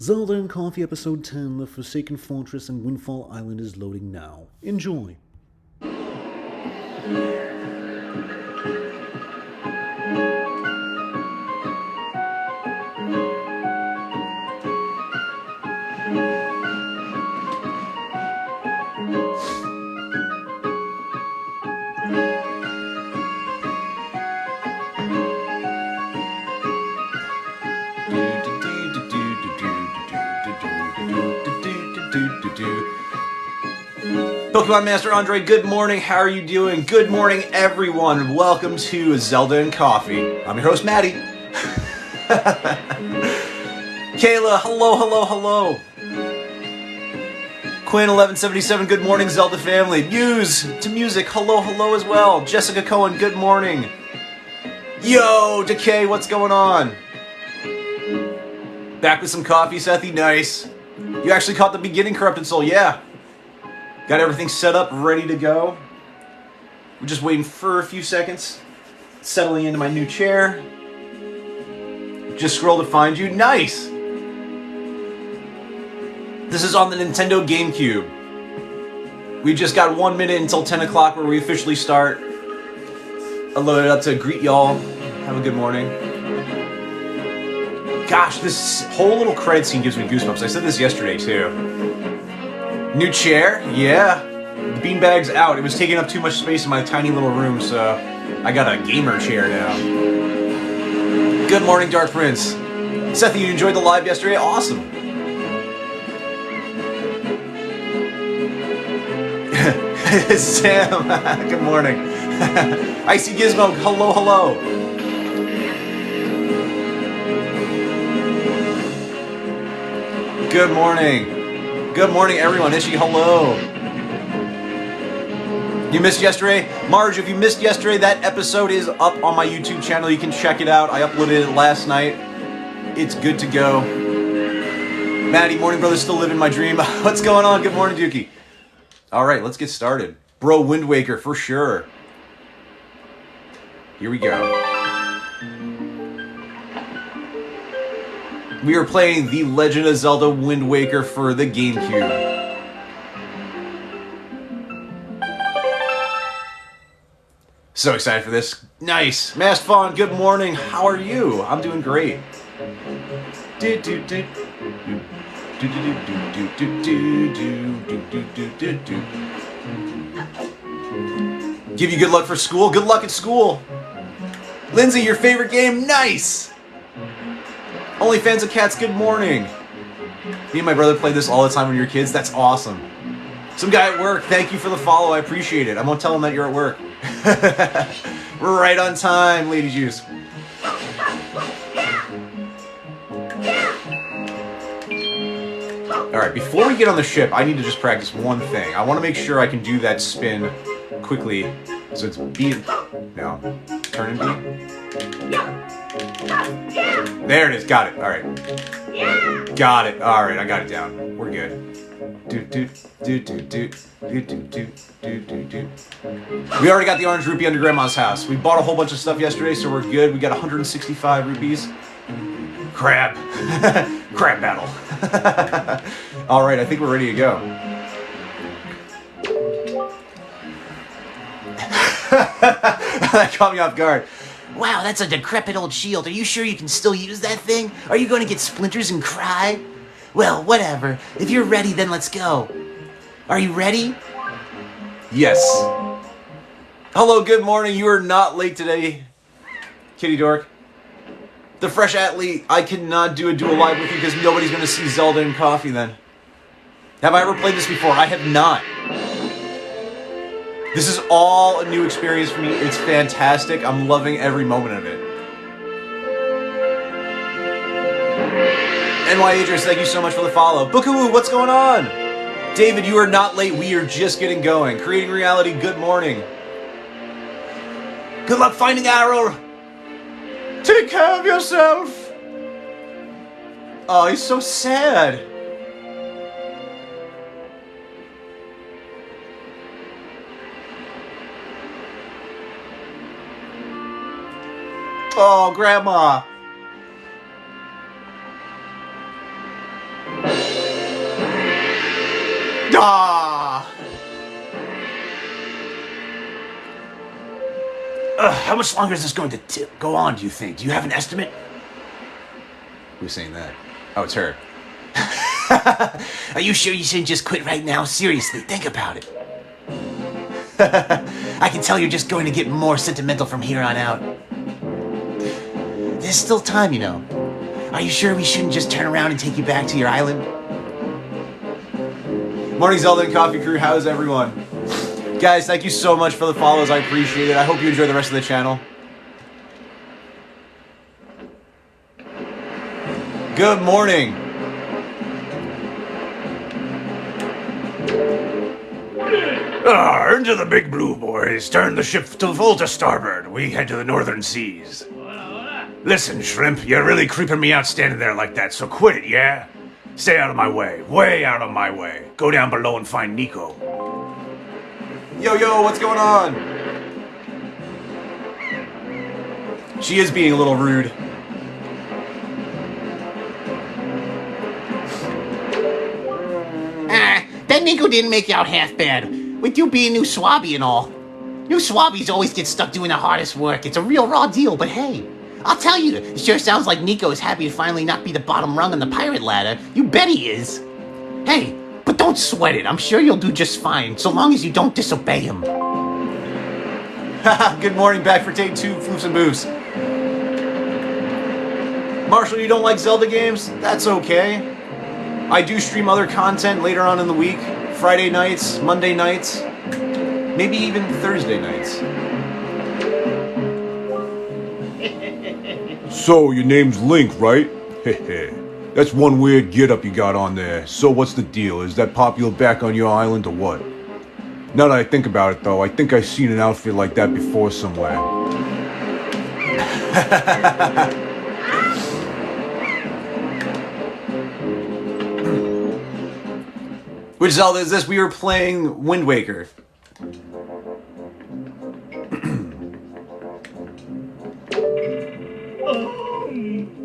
Zelda and Coffee Episode 10, The Forsaken Fortress and Windfall Island is loading now. Enjoy. Pokemon Master Andre, good morning. How are you doing? Good morning, everyone. Welcome to Zelda and Coffee. I'm your host, Maddie. Kayla, hello, hello, hello. Quinn1177, good morning, Zelda family. Muse to music, hello, hello as well. Jessica Cohen, good morning. Yo, Decay, what's going on? Back with some coffee, Sethi, nice. You actually caught the beginning, Corrupted Soul, yeah. Got everything set up, ready to go. We're just waiting for a few seconds. Settling into my new chair. Just scroll to find you. Nice! This is on the Nintendo GameCube. We just got 1 minute until 10 o'clock where we officially start. I loaded it up to greet y'all. Have a good morning. Gosh, this whole little credit scene gives me goosebumps. I said this yesterday too. New chair? Yeah. The beanbag's out. It was taking up too much space in my tiny little room, so I got a gamer chair now. Good morning, Dark Prince. Seth, you enjoyed the live yesterday? Awesome. Sam, good morning. Icy Gizmo, hello, hello. Good morning. Good morning, everyone. Ishi, hello. You missed yesterday? Marge, if you missed yesterday, that episode is up on my YouTube channel. You can check it out. I uploaded it last night. It's good to go. Maddie, morning, brother, still living my dream. What's going on? Good morning, Dookie. All right, let's get started. Bro, Wind Waker, for sure. Here we go. We are playing The Legend of Zelda Wind Waker for the GameCube. So excited for this. Nice. Masked Fawn, good morning. How are you? I'm doing great. Give you good luck for school? Good luck at school. Lindsay, your favorite game? Nice. Only fans of cats, good morning. Me and my brother played this all the time when we were kids. That's awesome. Some guy at work, thank you for the follow. I appreciate it. I won't tell him that you're at work. We're right on time, Lady Juice. Alright, before we get on the ship, I need to just practice one thing. I want to make sure I can do that spin quickly. So it's B. No. Turn and B. There it is. Got it. All right. Got it. All right. I got it down. We're good. We already got the orange rupee under Grandma's house. We bought a whole bunch of stuff yesterday, so we're good. We got 165 rupees. Crab. Crab battle. All right. I think we're ready to go. That caught me off guard. Wow, that's a decrepit old shield. Are you sure you can still use that thing? Are you going to get splinters and cry? Well, whatever. If you're ready, then let's go. Are you ready? Yes. Hello, good morning. You are not late today, Kitty Dork. The Fresh Athlete, I cannot do a dual live with you because nobody's going to see Zelda and Coffee then. Have I ever played this before? I have not. This is all a new experience for me. It's fantastic. I'm loving every moment of it. NY Idris, thank you so much for the follow. Bookaloo, what's going on? David, you are not late. We are just getting going. Creating Reality, good morning. Good luck finding Arrow. Take care of yourself. Oh, he's so sad. Oh, Grandma. Ah! How much longer is this going to go on, do you think? Do you have an estimate? Who's saying that? Oh, it's her. Are you sure you shouldn't just quit right now? Seriously, think about it. I can tell you're just going to get more sentimental from here on out. There's still time, you know. Are you sure we shouldn't just turn around and take you back to your island? Morning, Zelda and Coffee Crew. How's everyone? Guys, thank you so much for the follows. I appreciate it. I hope you enjoy the rest of the channel. Good morning. Into the big blue, boys. Turn the ship to full to starboard. We head to the northern seas. Listen, Shrimp, you're really creeping me out standing there like that, so quit it, yeah? Stay out of my way. Way out of my way. Go down below and find Nico. Yo, what's going on? She is being a little rude. That Nico didn't make you out half bad. With you being new swabby and all. New swabbies always get stuck doing the hardest work. It's a real raw deal, but hey, I'll tell you, it sure sounds like Nico is happy to finally not be the bottom rung on the pirate ladder. You bet he is. Hey, but don't sweat it. I'm sure you'll do just fine, so long as you don't disobey him. Good morning, back for take 2, Floofs and Boofs. Marshall, you don't like Zelda games? That's okay. I do stream other content later on in the week. Friday nights, Monday nights, maybe even Thursday nights. So, your name's Link, right? Heh. That's one weird get-up you got on there. So what's the deal? Is that popular back on your island or what? Now that I think about it, though, I think I've seen an outfit like that before somewhere. Which Zelda is this? We were playing Wind Waker.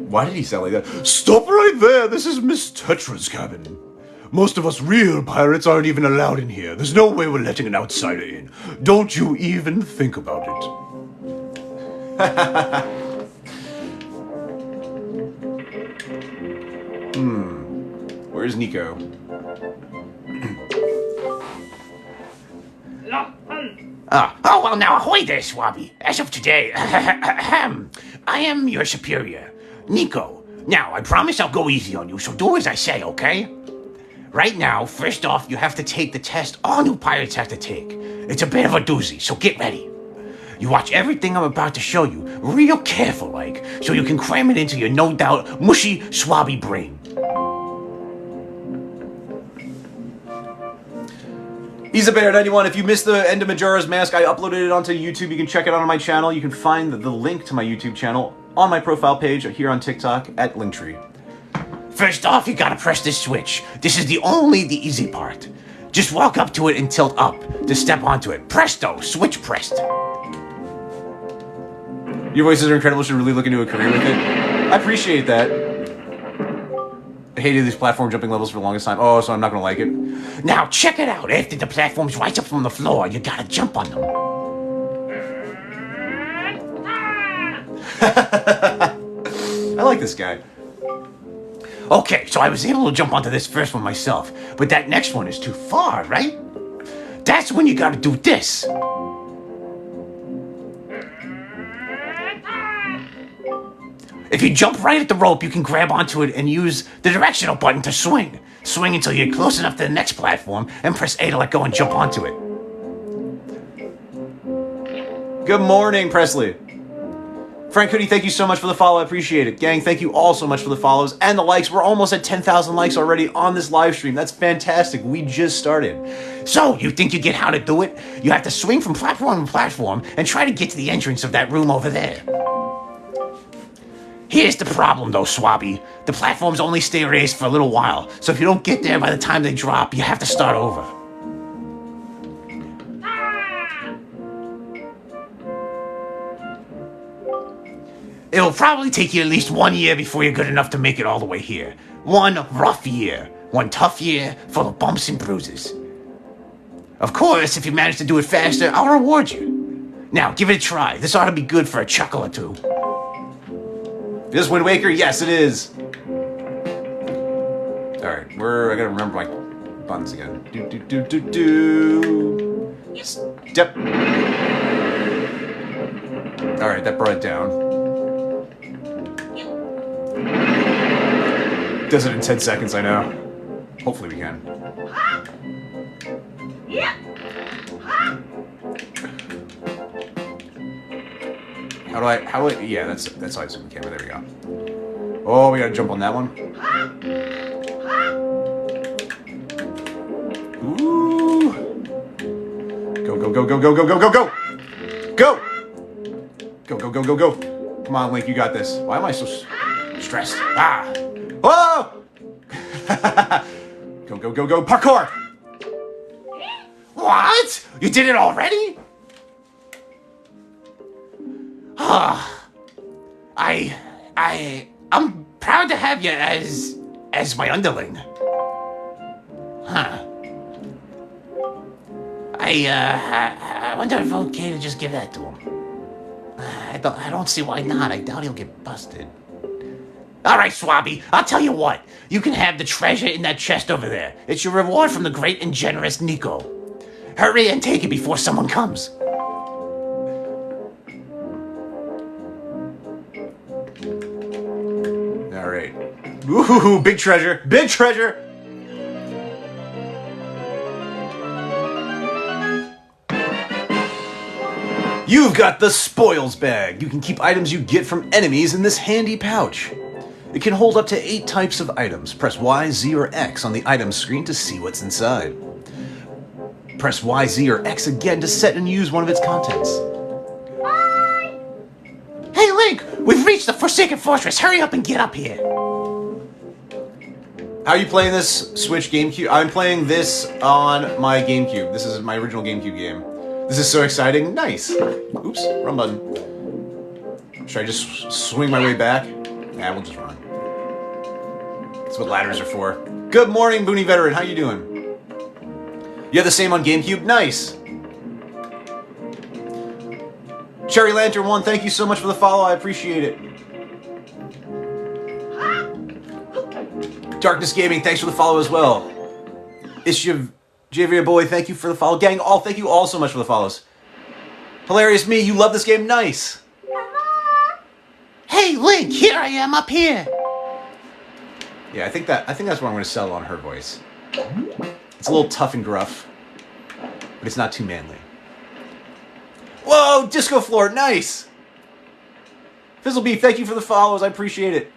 Why did he sound like that? Stop right there! This is Miss Tetra's cabin. Most of us real pirates aren't even allowed in here. There's no way we're letting an outsider in. Don't you even think about it. Where's Nico? Oh, well now, ahoy there, Swabby. As of today, I am your superior, Nico. Now, I promise I'll go easy on you, so do as I say, okay? Right now, first off, you have to take the test all new pirates have to take. It's a bit of a doozy, so get ready. You watch everything I'm about to show you real careful like, so you can cram it into your no doubt mushy, swabby brain. He's a Bear 91. If you missed the end of Majora's Mask, I uploaded it onto YouTube. You can check it out on my channel. You can find the link to my YouTube channel on my profile page here on TikTok at Linktree. First off, you gotta press this switch. This is the easy part. Just walk up to it and tilt up to step onto it. Presto, switch pressed. Your voices are incredible. Should really look into a career with it. I appreciate that. I hated these platform jumping levels for the longest time. Oh, so I'm not gonna like it. Now check it out. After the platforms rise up from the floor, you gotta jump on them. I like this guy. Okay, so I was able to jump onto this first one myself, but that next one is too far, right? That's when you gotta do this. If you jump right at the rope, you can grab onto it and use the directional button to swing. Swing until you're close enough to the next platform, and press A to let go and jump onto it. Good morning, Presley. Frank Hoodie, thank you so much for the follow. I appreciate it. Gang, thank you all so much for the follows and the likes. We're almost at 10,000 likes already on this live stream. That's fantastic. We just started. So, you think you get how to do it? You have to swing from platform to platform and try to get to the entrance of that room over there. Here's the problem though, Swabby. The platforms only stay raised for a little while, so if you don't get there by the time they drop, you have to start over. It'll probably take you at least 1 year before you're good enough to make it all the way here. One rough year. One tough year full of bumps and bruises. Of course, if you manage to do it faster, I'll reward you. Now, give it a try. This ought to be good for a chuckle or two. Is this Wind Waker? Yes, it is. Alright, I gotta remember my buttons again. Step. Alright, that brought it down. Does it in 10 seconds, I know. Hopefully we can. Yeah, that's how I zoom the camera. There we go. Oh, we gotta jump on that one. Ooh. Go, go, go, go, go, go, go, go, go! Go! Go, go, go, go, go. Come on, Link, you got this. Why am I so stressed? Ah! Whoa! Go, go, go, go, parkour! What? You did it already? I'm proud to have you as my underling. Huh. I wonder if it's okay to just give that to him. I don't see why not. I doubt he'll get busted. All right, Swabby, I'll tell you what. You can have the treasure in that chest over there. It's your reward from the great and generous Nico. Hurry and take it before someone comes. All right. Ooh, big treasure. Big treasure. You've got the spoils bag. You can keep items you get from enemies in this handy pouch. It can hold up to 8 types of items. Press Y, Z, or X on the items screen to see what's inside. Press Y, Z, or X again to set and use one of its contents. Hey, Link! We've reached the Forsaken Fortress. Hurry up and get up here. How are you playing this Switch GameCube? I'm playing this on my GameCube. This is my original GameCube game. This is so exciting. Nice. Oops, wrong button. Should I just swing my way back? Nah, we'll just run. That's what ladders are for. Good morning, Booney Veteran. How you doing? You have the same on GameCube? Nice. Cherry Lantern 1, thank you so much for the follow. I appreciate it. Darkness Gaming, thanks for the follow as well. Ishiv Javia Boy, thank you for the follow. Gang, thank you all so much for the follows. Hilarious Me, you love this game. Nice. Hey, Link, here I am up here. Yeah, I think that's what I'm going to sell on her voice. It's a little tough and gruff, but it's not too manly. Whoa, Disco Floor, nice. Fizzlebeef, thank you for the follows. I appreciate it.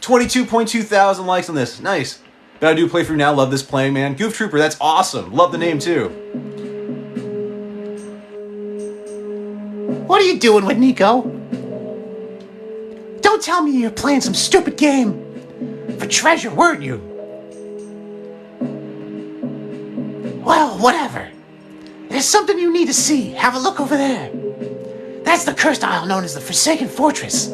22.2 thousand likes on this. Nice. But I do playthrough now. Love this playing, man. Goof Trooper, that's awesome. Love the name, too. What are you doing with Nico? Don't tell me you're playing some stupid game. For treasure, weren't you? Well, whatever. There's something you need to see. Have a look over there. That's the cursed isle known as the Forsaken Fortress.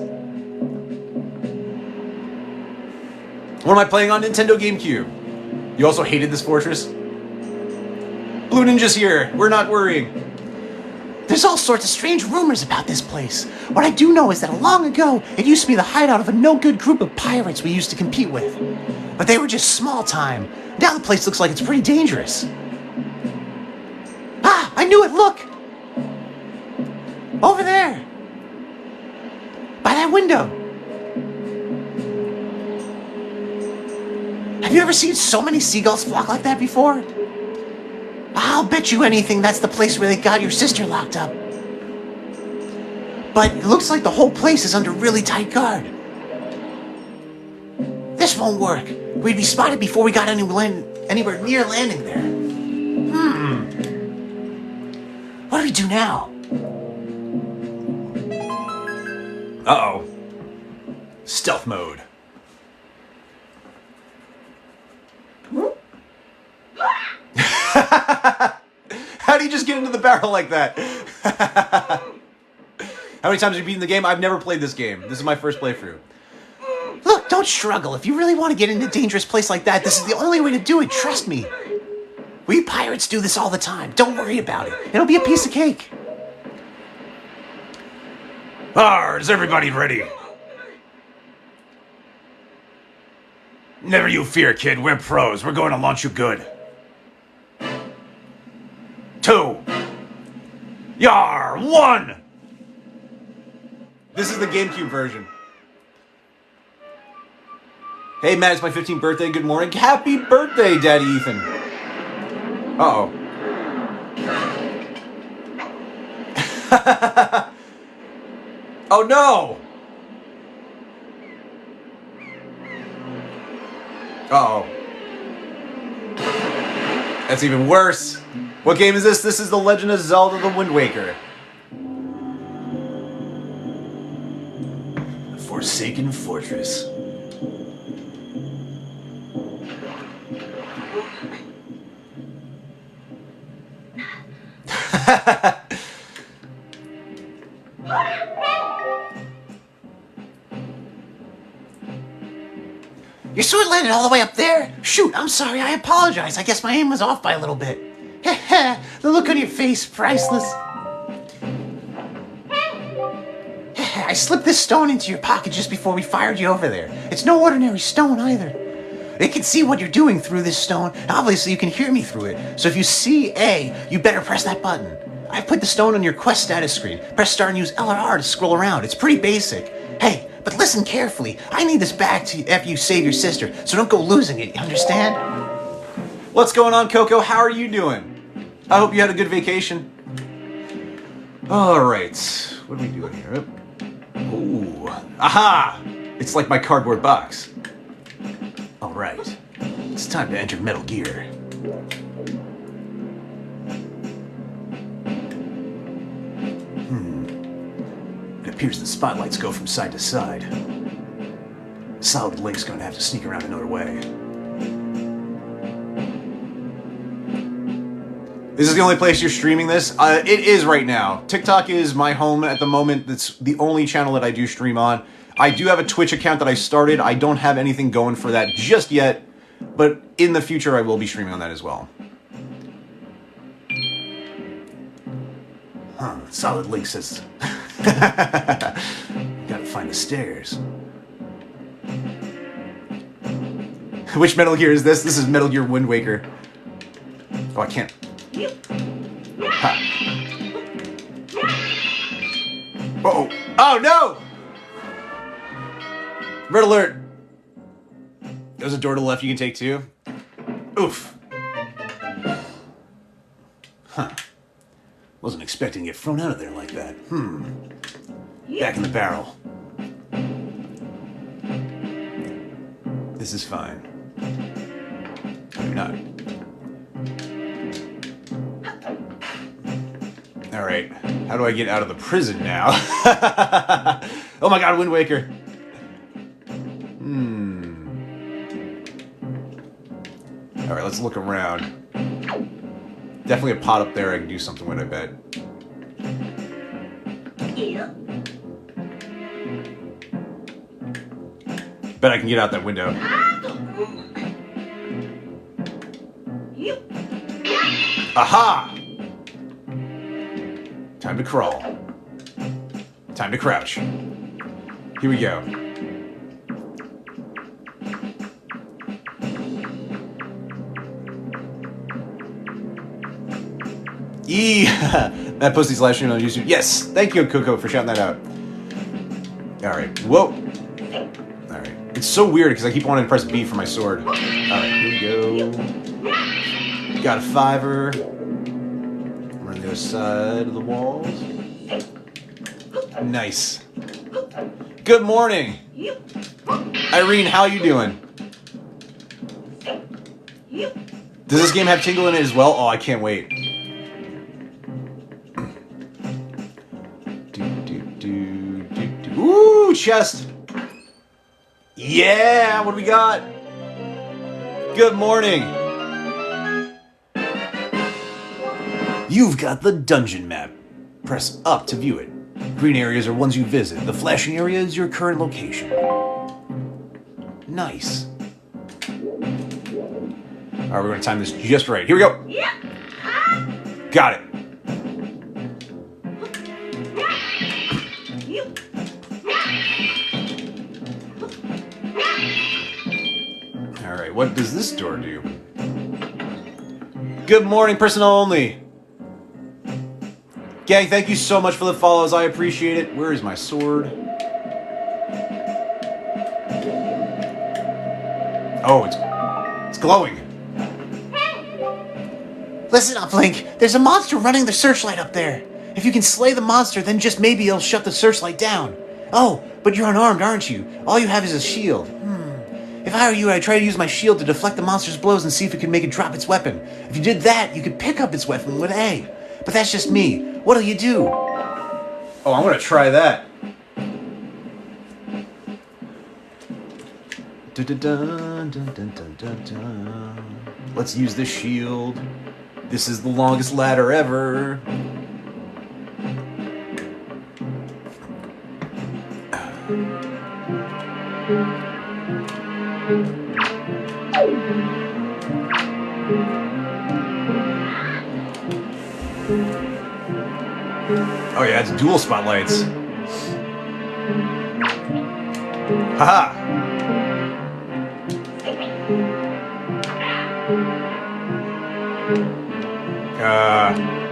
What am I playing on Nintendo GameCube? You also hated this fortress? Blue Ninja's here. We're not worrying. There's all sorts of strange rumors about this place. What I do know is that long ago, it used to be the hideout of a no-good group of pirates we used to compete with. But they were just small time. Now the place looks like it's pretty dangerous. Ah, I knew it, look! Over there! By that window! Have you ever seen so many seagulls flock like that before? I'll bet you anything that's the place where they got your sister locked up. But it looks like the whole place is under really tight guard. This won't work. We'd be spotted before we got anywhere near landing there. What do we do now? Uh-oh. Stealth mode. How do you just get into the barrel like that? How many times have you beaten the game? I've never played this game. This is my first playthrough. Look, don't don't struggle. If you really want to get into a dangerous place like that, this is the only way to do it. Trust me. We pirates do this all the time. Don't worry about it. It'll be a piece of cake. Is everybody ready? Never you fear, kid. We're pros. We're going to launch you good. 2. Yar! 1! This is the GameCube version. Hey, Matt, it's my 15th birthday. Good morning. Happy birthday, Daddy Ethan. Uh-oh. Oh, no! Uh-oh. That's even worse. What game is this? This is The Legend of Zelda: The Wind Waker. The Forsaken Fortress. Your sword landed all the way up there? Shoot, I'm sorry, I apologize. I guess my aim was off by a little bit. The look on your face, priceless. I slipped this stone into your pocket just before we fired you over there. It's no ordinary stone either. It can see what you're doing through this stone. Obviously, you can hear me through it. So if you see A, you better press that button. I've put the stone on your quest status screen. Press start and use LRR to scroll around. It's pretty basic. Hey, but listen carefully. I need this back to after you save your sister, so don't go losing it, you understand? What's going on, Coco? How are you doing? I hope you had a good vacation. Alright, what are we doing here? Ooh, aha! It's like my cardboard box. Alright, it's time to enter Metal Gear. It appears the spotlights go from side to side. Solid Link's gonna have to sneak around another way. This is the only place you're streaming this? It is right now. TikTok is my home at the moment. That's the only channel that I do stream on. I do have a Twitch account that I started. I don't have anything going for that just yet, but in the future I will be streaming on that as well. Solid Link says... Gotta find the stairs. Which Metal Gear is this? This is Metal Gear Wind Waker. Oh, I can't... Ha. Uh-oh. Oh, no! Red alert! There's a door to the left you can take, too. Oof. Huh. Wasn't expecting to get thrown out of there like that. Back in the barrel. This is fine. No, you're not. Alright, how do I get out of the prison now? Oh my god, Wind Waker! Alright, let's look around. Definitely a pot up there I can do something with, I bet. Bet I can get out that window. Aha! Time to crawl. Time to crouch. Here we go. That Pussy's live stream on YouTube. Yes! Thank you, Coco, for shouting that out. Alright. Whoa! Alright. It's so weird because I keep wanting to press B for my sword. Alright, here we go. Got a fiver. Run the other side of the walls. Nice. Good morning! Irene, how you doing? Does this game have Tingle in it as well? Oh, I can't wait. Ooh, chest! Yeah, what do we got? Good morning! You've got the dungeon map. Press up to view it. Green areas are ones you visit. The flashing area is your current location. Nice. Alright, we're going to time this just right. Here we go. Got it. Alright, what does this door do? Good morning, personal only. Gang, thank you so much for the follows. I appreciate it. Where is my sword? Oh, it's glowing. Listen up, Link. There's a monster running the searchlight up there. If you can slay the monster, then just maybe it'll shut the searchlight down. Oh, but you're unarmed, aren't you? All you have is a shield. If I were you, I'd try to use my shield to deflect the monster's blows and see if it could make it drop its weapon. If you did that, you could pick up its weapon with A. But that's just me. What'll you do? Oh, I'm gonna try that. Let's use this shield. This is the longest ladder ever. Oh yeah, it's dual spotlights. Haha!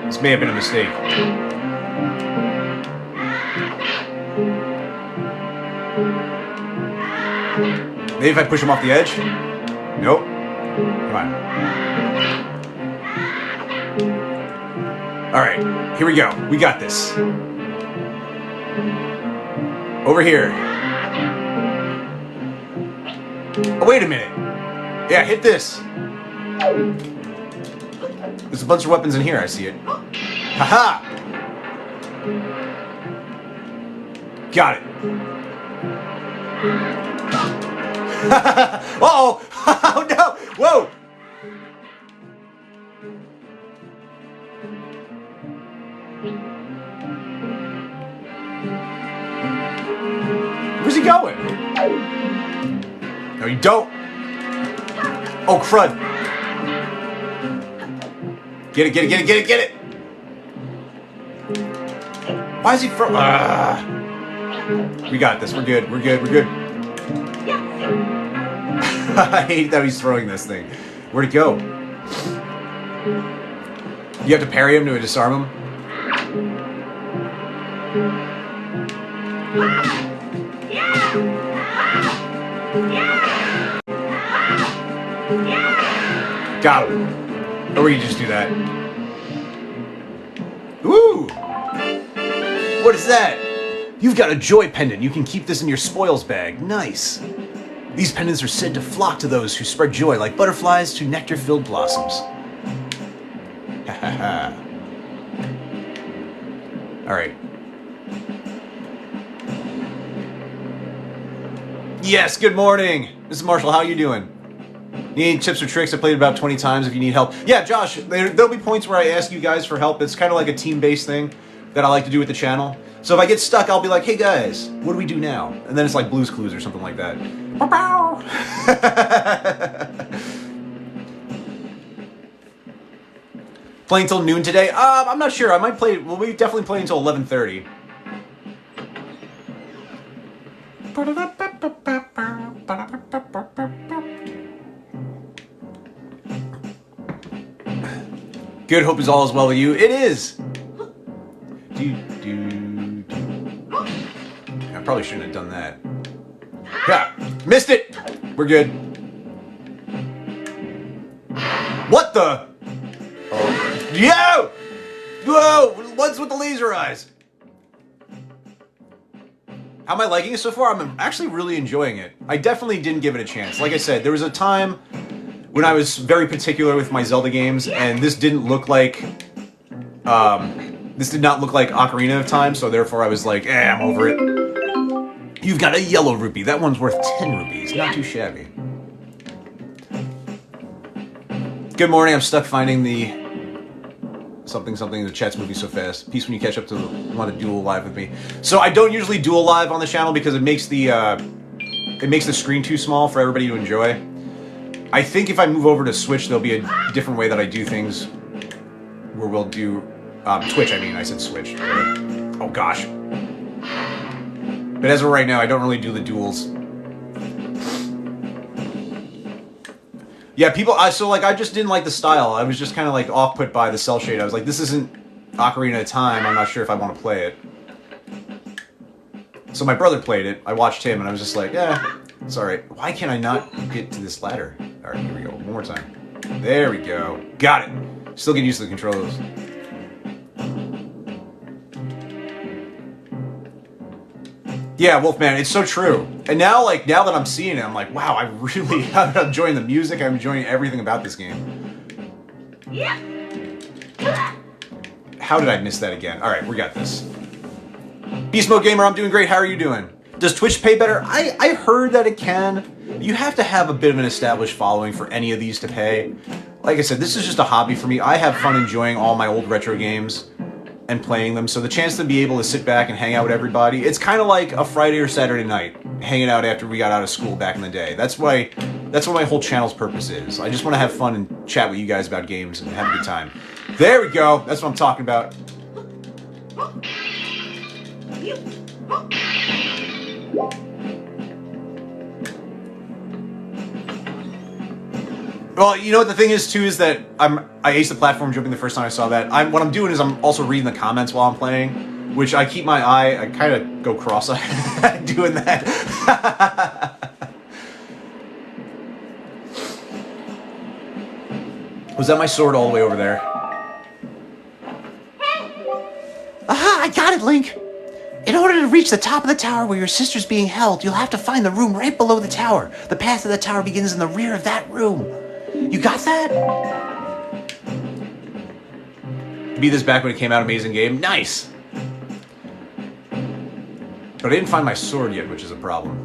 This may have been a mistake. Maybe if I push him off the edge? Nope. Come on. Alright, here we go. We got this. Over here. Oh, wait a minute. Yeah, hit this. There's a bunch of weapons in here, I see it. Haha! Got it. Uh-oh! Oh no! Whoa! Where's he going? No, you don't. Oh, crud. Get it, get it, get it, get it, get it! Why is he from... We got this. We're good. We're good. We're good. I hate that he's throwing this thing. Where'd it go? You have to parry him to disarm him? Got him. Or you just do that. Ooh! What is that? You've got a joy pendant. You can keep this in your spoils bag. Nice. These pendants are said to flock to those who spread joy like butterflies to nectar-filled blossoms. Ha ha ha. Alright. Yes, good morning! This is Marshall, how you doing? Need any tips or tricks? I played about 20 times if you need help. Yeah, Josh, there'll be points where I ask you guys for help. It's kind of like a team-based thing that I like to do with the channel. So if I get stuck, I'll be like, hey guys, what do we do now? And then it's like Blue's Clues or something like that. Playing till noon today? I'm not sure. I might play... Well, we definitely play until 11:30. Good, hope is all as well with you. It is! I probably shouldn't have done that. Yeah, missed it! We're good. What the? Oh. Yo! Whoa! What's with the laser eyes? How am I liking it so far? I'm actually really enjoying it. I definitely didn't give it a chance. Like I said, there was a time when I was very particular with my Zelda games, and this didn't look like... this did not look like Ocarina of Time, so therefore I was like, I'm over it. You've got a yellow rupee. That one's worth 10 rupees. Not too shabby. Good morning. I'm stuck finding the... Something, the chat's moving so fast. Peace when you catch up to want to duel live with me. So I don't usually duel live on the channel because it makes the it makes the screen too small for everybody to enjoy. I think if I move over to Switch, there'll be a different way that I do things. Where we'll do Twitch. I mean, I said Switch. Oh gosh. But as of right now, I don't really do the duels. Yeah, people. So like, I just didn't like the style. I was just kind of like off-put by the cell shade. I was like, this isn't Ocarina of Time. I'm not sure if I want to play it. So my brother played it. I watched him, and I was just like, yeah, it's all right. Why can't I not get to this ladder? All right, here we go. One more time. There we go. Got it. Still get used to the controls. Yeah, Wolfman, it's so true. And now, like, now that I'm seeing it, I'm like, wow, I'm enjoying the music. I'm enjoying everything about this game. How did I miss that again? All right, we got this. Beast Mode Gamer, I'm doing great. How are you doing? Does Twitch pay better? I heard that it can. You have to have a bit of an established following for any of these to pay. Like I said, this is just a hobby for me. I have fun enjoying all my old retro games and playing them. So the chance to be able to sit back and hang out with everybody, it's kind of like a Friday or Saturday night, hanging out after we got out of school back in the day. That's what my whole channel's purpose is. I just want to have fun and chat with you guys about games and have a good time. There we go. That's what I'm talking about. Well, you know what the thing is too is that I aced the platform jumping the first time I saw that. What I'm doing is I'm also reading the comments while I'm playing, which I keep my eye. I kind of go cross-eyed doing that. Was that my sword all the way over there? Aha, I got it, Link. In order to reach the top of the tower where your sister's being held, you'll have to find the room right below the tower. The path to the tower begins in the rear of that room. You got that? Beat this back when it came out, amazing game. Nice! But I didn't find my sword yet, which is a problem.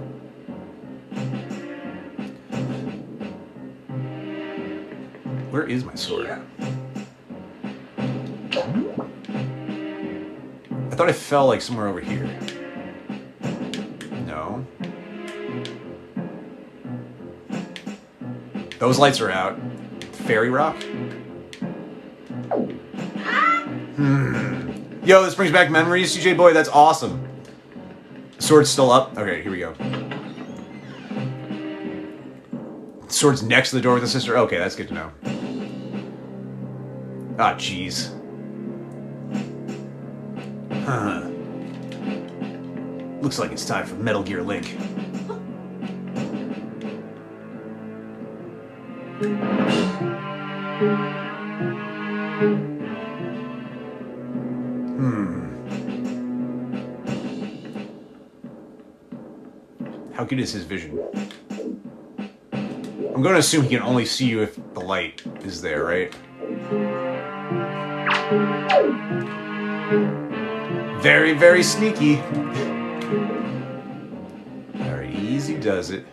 Where is my sword? I thought it fell like somewhere over here. No. Those lights are out. Fairy Rock? Yo, this brings back memories, CJ Boy. That's awesome. Sword's still up. Okay, here we go. Sword's next to the door with the sister. Okay, that's good to know. Ah, jeez. Huh. Looks like it's time for Metal Gear Link. How good is his vision? I'm going to assume he can only see you if the light is there, right? Very, very sneaky. Alright, easy does it.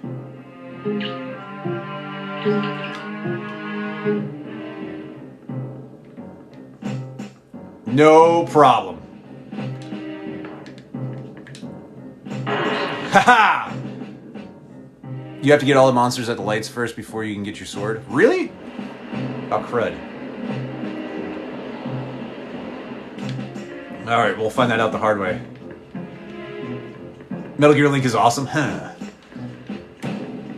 No problem. Haha! You have to get all the monsters at the lights first before you can get your sword? Really? Oh, crud. Alright, we'll find that out the hard way. Metal Gear Link is awesome, huh?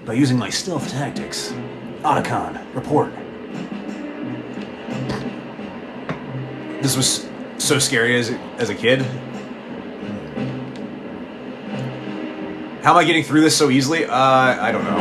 By using my stealth tactics. Otacon, report. This was so scary as a kid. How am I getting through this so easily? I don't know.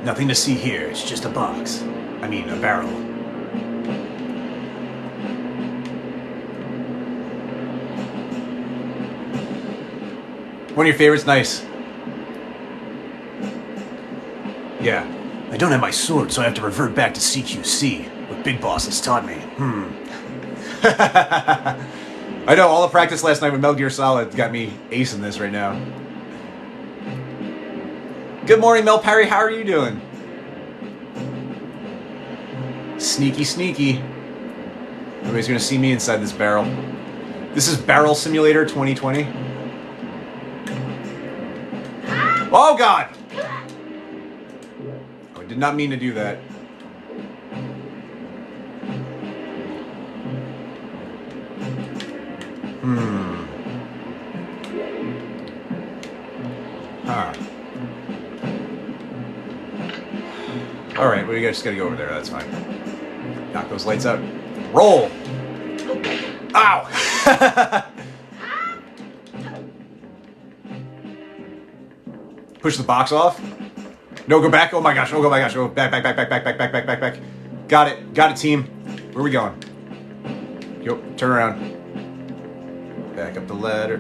Nothing to see here. It's just a box. I mean, a barrel. One of your favorites? Nice. Yeah. I don't have my sword, so I have to revert back to CQC. What Big Boss has taught me. I know, all the practice last night with Metal Gear Solid got me acing this right now. Good morning, Mel Perry. How are you doing? Sneaky, sneaky. Nobody's gonna see me inside this barrel. This is Barrel Simulator 2020. Oh God! Oh, I did not mean to do that. Huh. Alright, we just gotta go over there, that's fine. Knock those lights out. Roll! Ow! Push the box off. No, go back. Oh my gosh. Oh my gosh. Oh, back. Got it, team. Where are we going? Yo, turn around. Back up the ladder.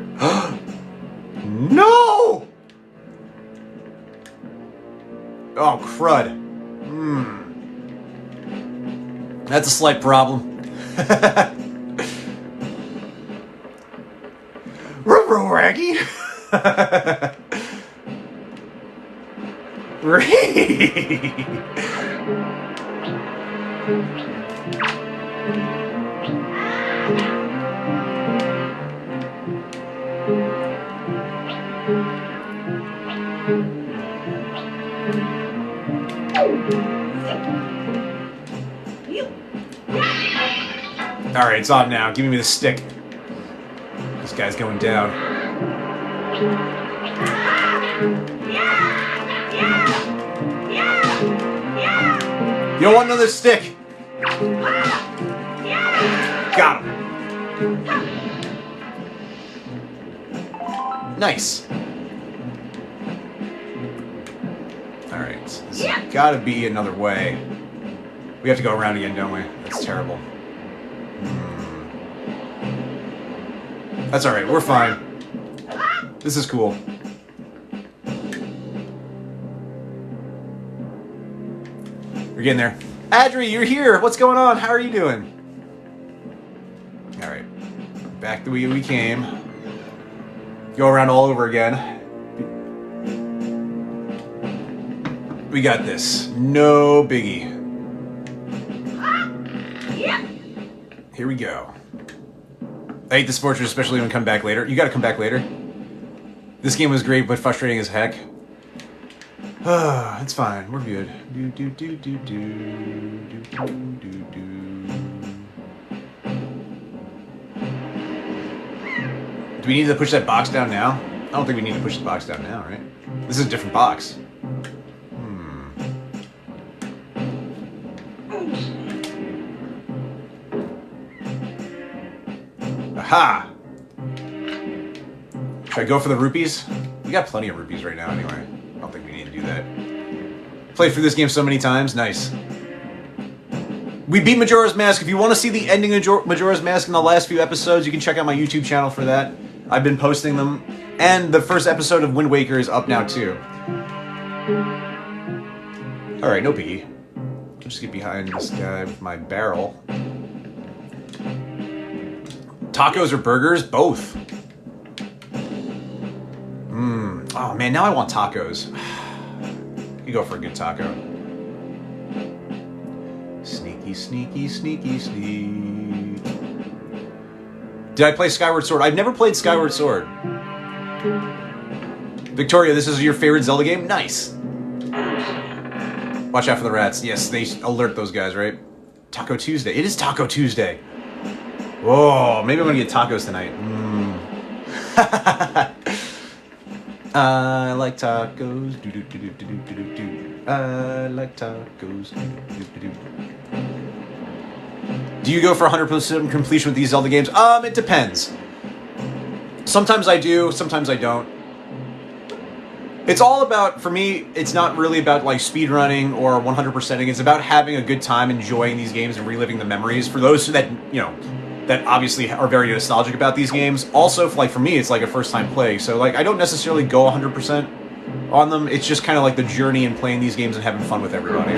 No! Oh, crud. That's a slight problem. Raggy? Alright, it's on now. Give me the stick. This guy's going down. You don't want another stick. Got him. Nice. Alright, there's gotta be another way. We have to go around again, don't we? That's terrible. That's alright, we're fine. This is cool. We're getting there. Adri, you're here! What's going on? How are you doing? Alright. Back the way we came. Go around all over again. We got this. No biggie. Here we go. I hate this fortress, especially when we come back later. You gotta come back later. This game was great, but frustrating as heck. It's fine. We're good. Do we need to push that box down now? I don't think we need to push the box down now, right? This is a different box. Aha! Should I go for the rupees? We got plenty of rupees right now anyway. I don't think we need to do that. Played through this game so many times. Nice. We beat Majora's Mask. If you want to see the ending of Majora's Mask in the last few episodes, you can check out my YouTube channel for that. I've been posting them. And the first episode of Wind Waker is up now too. Alright, no biggie. I'll just get behind this guy with my barrel. Tacos or burgers? Both. Oh man, now I want tacos. You go for a good taco. Sneaky, sneaky, sneaky, sneak. Did I play Skyward Sword? I've never played Skyward Sword. Victoria, this is your favorite Zelda game? Nice. Watch out for the rats. Yes, they alert those guys, right? Taco Tuesday. It is Taco Tuesday. Whoa, maybe I'm gonna get tacos tonight. I like tacos. I like tacos. Do you go for 100% completion with these Zelda games? It depends. Sometimes I do, sometimes I don't. It's all about, for me, it's not really about like speedrunning or 100%ing. It's about having a good time enjoying these games and reliving the memories. For those that, you know, that obviously are very nostalgic about these games. Also, like for me, it's like a first time play. So like I don't necessarily go 100% on them. It's just kind of like the journey in playing these games and having fun with everybody.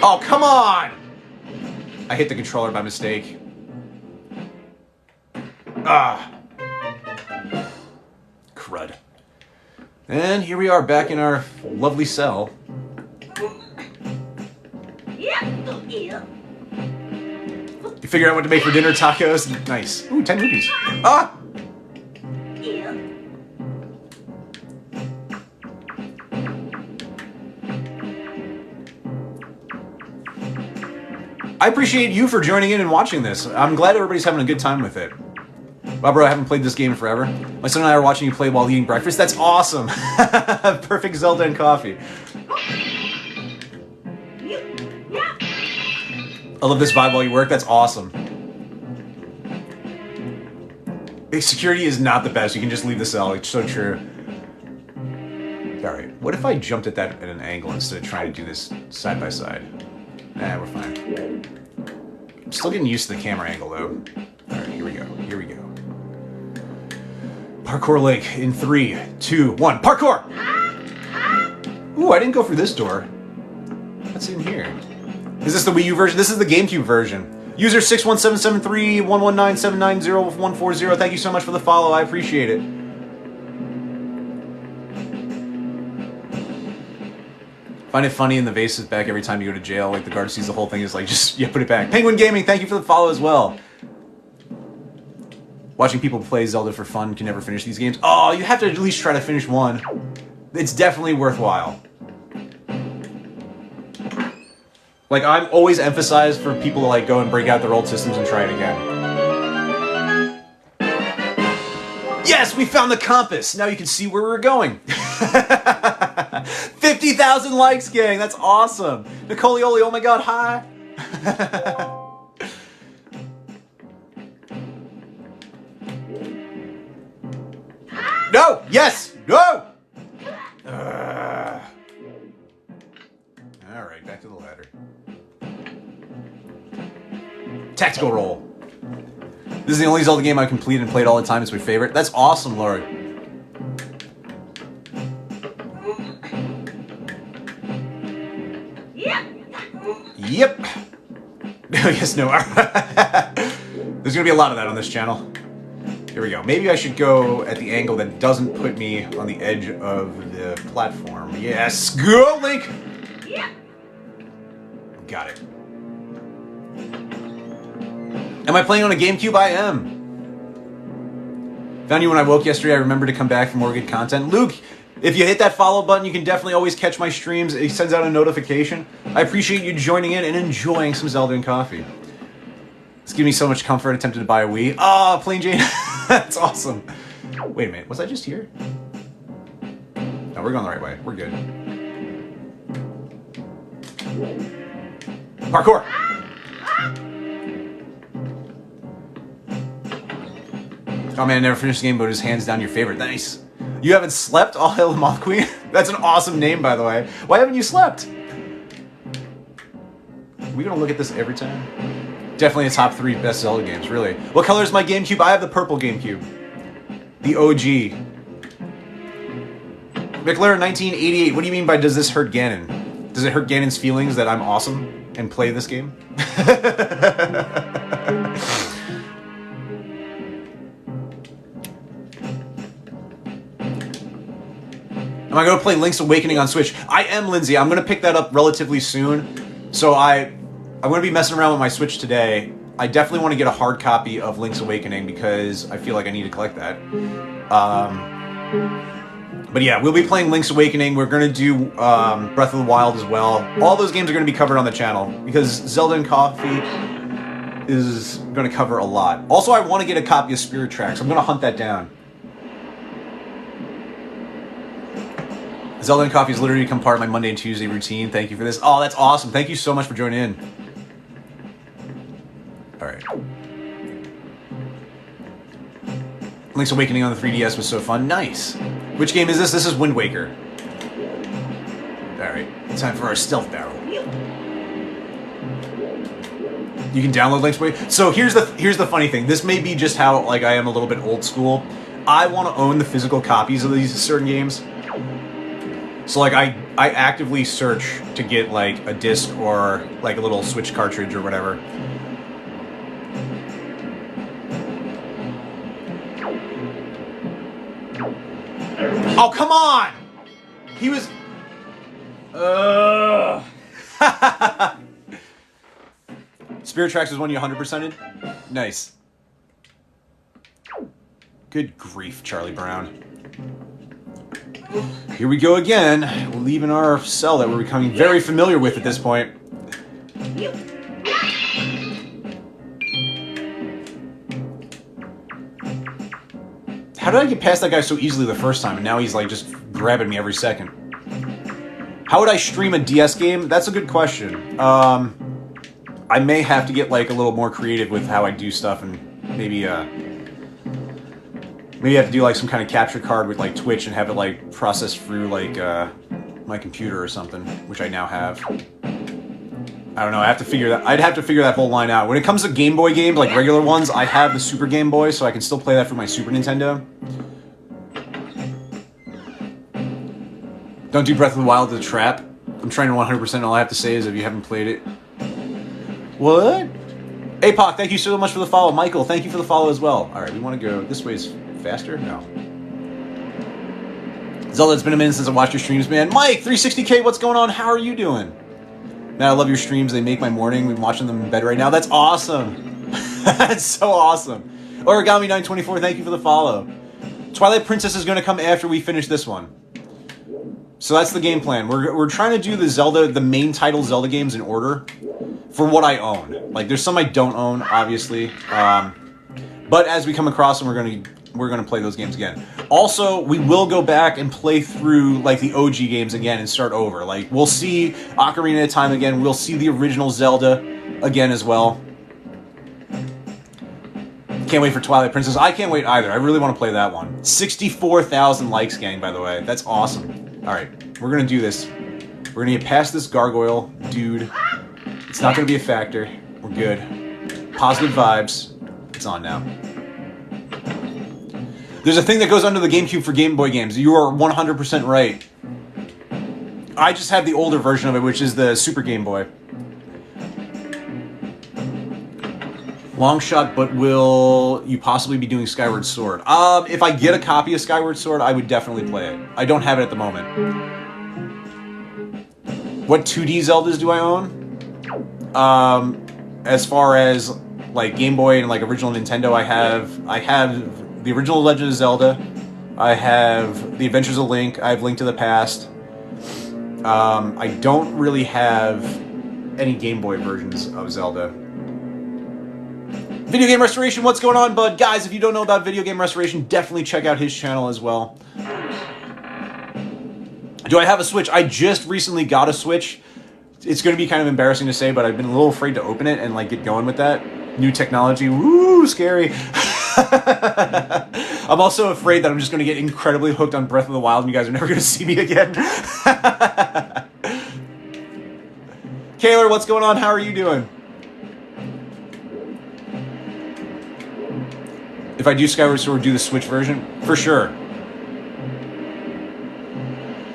Oh, come on! I hit the controller by mistake. Ah. Crud. And here we are back in our lovely cell. You figured out what to make for dinner, tacos? Nice. Ooh, 10 rupees. Ah! I appreciate you for joining in and watching this. I'm glad everybody's having a good time with it. Wow, bro, I haven't played this game in forever. My son and I are watching you play while eating breakfast. That's awesome. Perfect Zelda and coffee. I love this vibe while you work. That's awesome. Security is not the best. You can just leave the cell. It's so true. Alright, what if I jumped at that at an angle instead of trying to do this side by side? Nah, we're fine. I'm still getting used to the camera angle, though. Alright, here we go. Here we go. Parkour Link in 3, 2, 1. Parkour! Ooh, I didn't go through this door. What's in here? Is this the Wii U version? This is the GameCube version. User 617731197901440. Thank you so much for the follow. I appreciate it. Find it funny in the vase is back every time you go to jail. Like the guard sees the whole thing is like, just, yeah, put it back. Penguin Gaming, thank you for the follow as well. Watching people play Zelda for fun can never finish these games. Oh, you have to at least try to finish one. It's definitely worthwhile. Like, I'm always emphasized for people to, like, go and break out their old systems and try it again. Yes, we found the compass! Now you can see where we're going. 50,000 likes, gang! That's awesome! Nicolioli, oh my god, hi! No! Yes! No! Alright, back to the ladder. Tactical roll. This is the only Zelda game I've completed and played all the time. It's my favorite. That's awesome, Lord. Yep. Yes, no. There's gonna be a lot of that on this channel. Here we go. Maybe I should go at the angle that doesn't put me on the edge of the platform. Yes, go, Link! Got it. Am I playing on a GameCube? I am. Found you when I woke yesterday. I remember to come back for more good content. Luke, if you hit that follow button, you can definitely always catch my streams. It sends out a notification. I appreciate you joining in and enjoying some Zelda and coffee. It's giving me so much comfort. Attempted to buy a Wii. Ah, Plain Jane. That's awesome. Wait a minute. Was I just here? No, we're going the right way. We're good. Parkour! Oh man, I never finished the game, but his hands down your favorite. Nice. You haven't slept? All hail the Moth Queen? That's an awesome name, by the way. Why haven't you slept? Are we gonna look at this every time? Definitely a top 3 best Zelda games, really. What color is my GameCube? I have the purple GameCube. The OG. McLaren 1988, what do you mean by does this hurt Ganon? Does it hurt Ganon's feelings that I'm awesome and play this game? Am I going to play Link's Awakening on Switch? I am, Lindsay. I'm going to pick that up relatively soon. So I'm going to be messing around with my Switch today. I definitely want to get a hard copy of Link's Awakening because I feel like I need to collect that. But yeah, we'll be playing Link's Awakening. We're going to do Breath of the Wild as well. All those games are going to be covered on the channel because Zelda and Coffee is going to cover a lot. Also, I want to get a copy of Spirit Tracks. I'm going to hunt that down. Zelda and Coffee has literally become part of my Monday and Tuesday routine. Thank you for this. Oh, that's awesome. Thank you so much for joining in. Alright. Link's Awakening on the 3DS was so fun. Nice. Which game is this? This is Wind Waker. Alright. Time for our stealth barrel. You can download Link's Awakening. So here's the funny thing. This may be just how like I am a little bit old school. I want to own the physical copies of these certain games. So like I actively search to get like a disc or like a little Switch cartridge or whatever. Oh, come on! He was... Spirit Tracks is one you 100%ed? Nice. Good grief, Charlie Brown. Here we go again. We're leaving our cell that we're becoming very familiar with at this point. How did I get past that guy so easily the first time, and now he's like just grabbing me every second? How would I stream a DS game? That's a good question. I may have to get like a little more creative with how I do stuff, and maybe maybe I have to do like some kind of capture card with like Twitch and have it like process through like my computer or something, which I now have. I don't know. I have to figure that. I'd have to figure that whole line out. When it comes to Game Boy games, like regular ones, I have the Super Game Boy, so I can still play that for my Super Nintendo. Don't do Breath of the Wild as a trap. I'm trying to 100%. All I have to say is if you haven't played it. What? APOC, thank you so much for the follow. Michael, thank you for the follow as well. All right, we want to go this way. Is faster? No. Zelda, it's been a minute since I watched your streams, man. Mike, 360K, what's going on? How are you doing? Man, I love your streams. They make my morning. I'm watching them in bed right now. That's awesome. That's so awesome. Origami924, thank you for the follow. Twilight Princess is going to come after we finish this one. So that's the game plan. We're trying to do the main title Zelda games in order for what I own. Like, there's some I don't own, obviously. But as we come across them, we're gonna play those games again. Also, we will go back and play through like the OG games again and start over. Like, we'll see Ocarina of Time again. We'll see the original Zelda again as well. Can't wait for Twilight Princess. I can't wait either. I really want to play that one. 64,000 likes, gang, by the way. That's awesome. All right, we're gonna do this. We're gonna get past this gargoyle dude. It's not gonna be a factor. We're good. Positive vibes. It's on now. There's a thing that goes under the GameCube for Game Boy games. You are 100% right. I just have the older version of it, which is the Super Game Boy. Long shot, but will you possibly be doing Skyward Sword? If I get a copy of Skyward Sword, I would definitely play it. I don't have it at the moment. What 2D Zeldas do I own? As far as like Game Boy and like original Nintendo, I have the original Legend of Zelda. I have The Adventures of Link. I have Link to the Past. I don't really have any Game Boy versions of Zelda. Video Game Restoration, what's going on, bud? Guys, if you don't know about Video Game Restoration, definitely check out his channel as well. Do I have a Switch? I just recently got a Switch. It's going to be kind of embarrassing to say, but I've been a little afraid to open it and like get going with that. New technology, woo, scary. I'm also afraid that I'm just going to get incredibly hooked on Breath of the Wild and you guys are never going to see me again. Kaylor, what's going on? How are you doing? If I do Skyward Sword, do the Switch version? For sure.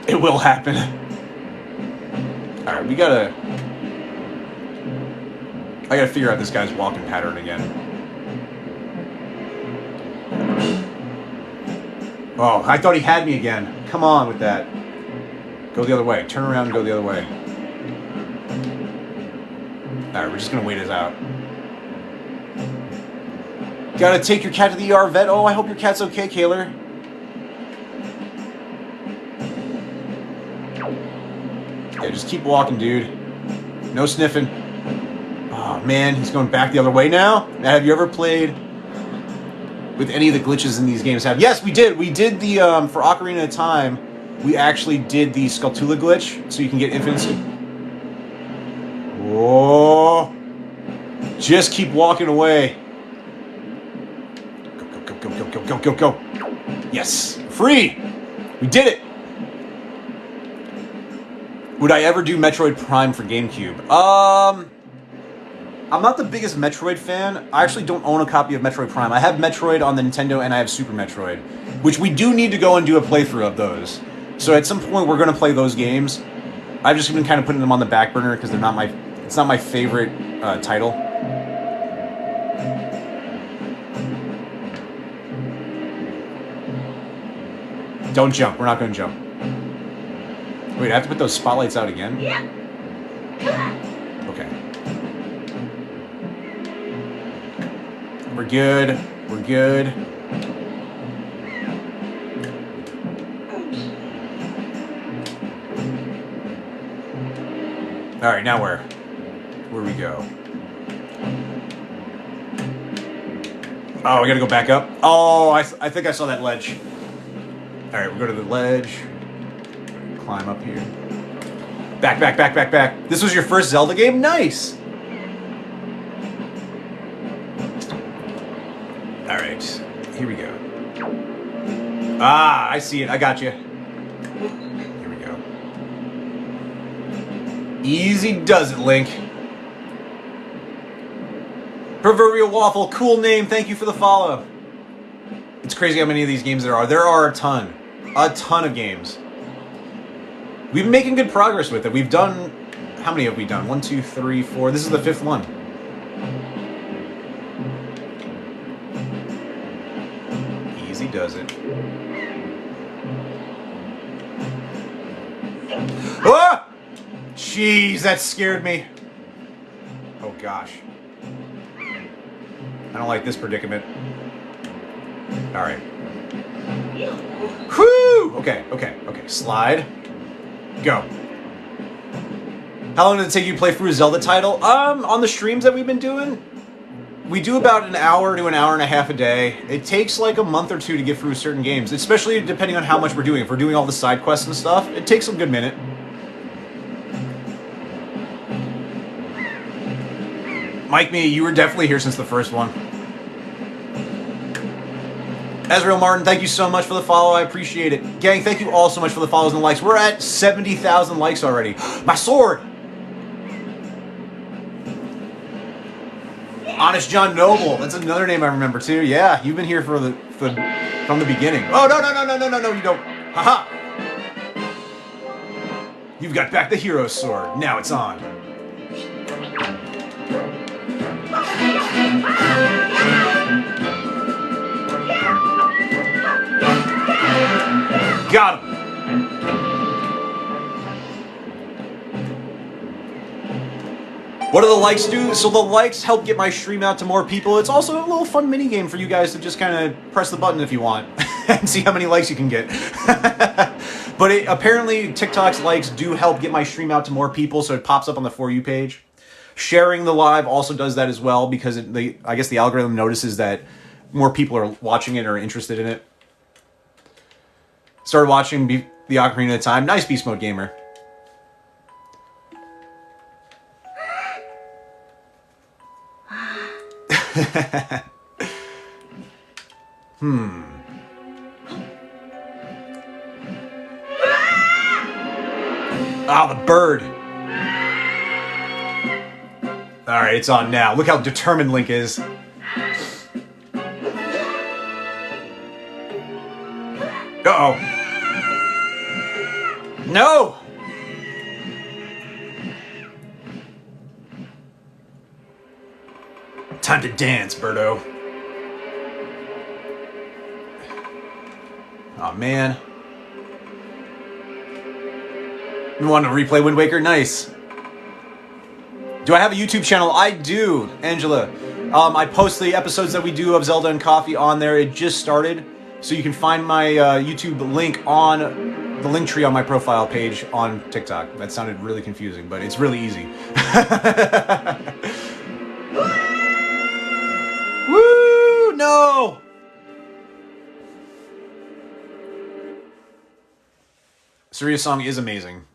It will happen. Alright, I gotta figure out this guy's walking pattern again. Oh, I thought he had me again. Come on with that. Go the other way. Turn around and go the other way. Alright, we're just gonna wait this out. Gotta take your cat to the ER vet. Oh, I hope your cat's okay, Kaylor. Yeah, just keep walking, dude. No sniffing. Oh, man, he's going back the other way now? Now, have you ever played with any of the glitches in these games? Yes, we did. We did the, for Ocarina of Time, we actually did the Skulltula glitch, so you can get infinite... Whoa. Just keep walking away. Go. Yes. Free! We did it! Would I ever do Metroid Prime for GameCube? I'm not the biggest Metroid fan. I actually don't own a copy of Metroid Prime. I have Metroid on the Nintendo and I have Super Metroid, which we do need to go and do a playthrough of those. So at some point we're going to play those games. I've just been kind of putting them on the back burner because it's not my favorite title. Don't jump. We're not going to jump. Wait, I have to put those spotlights out again? Yeah. Okay. We're good. We're good. Alright, now where? Where we go? Oh, we gotta go back up? Oh, I think I saw that ledge. Alright, we go to the ledge. Climb up here. Back, back, back, back, back. This was your first Zelda game? Nice! Alright, here we go. Ah, I see it. I got you. Here we go. Easy does it, Link. Proverbial Waffle, cool name. Thank you for the follow. It's crazy how many of these games there are. There are a ton. A ton of games. We've been making good progress with it. We've done... How many have we done? 1, 2, 3, 4. This is the 5th one. Easy does it. Ah! Jeez, that scared me. Oh, gosh. I don't like this predicament. Alright. Whoo! Okay, okay, okay. Slide. Go. How long did it take you to play through a Zelda title? On the streams that we've been doing, we do about an hour to an hour and a half a day. It takes like a month or two to get through certain games, especially depending on how much we're doing. If we're doing all the side quests and stuff, it takes a good minute. Mike Me, you were definitely here since the first one. Ezreal Martin, thank you so much for the follow. I appreciate it. Gang, thank you all so much for the follows and the likes. We're at 70,000 likes already. My sword! Honest John Noble. That's another name I remember too. Yeah, you've been here from the beginning. Oh, no, you don't. Haha! You've got back the hero sword. Now it's on. Got him! What do the likes do? So the likes help get my stream out to more people. It's also a little fun mini game for you guys to just kind of press the button if you want and see how many likes you can get. But apparently TikTok's likes do help get my stream out to more people, so it pops up on the For You page. Sharing the live also does that as well because I guess the algorithm notices that more people are watching it or interested in it. Started watching the Ocarina of Time. Nice Beast Mode Gamer. Ah, the bird. Alright, it's on now. Look how determined Link is. Uh-oh. No! Time to dance, Birdo. Oh man. You want to replay Wind Waker? Nice. Do I have a YouTube channel? I do, Angela. I post the episodes that we do of Zelda and Coffee on there. It just started, so you can find my YouTube link on the link tree on my profile page on TikTok. That sounded really confusing, but it's really easy. Woo! No! Saria's song is amazing.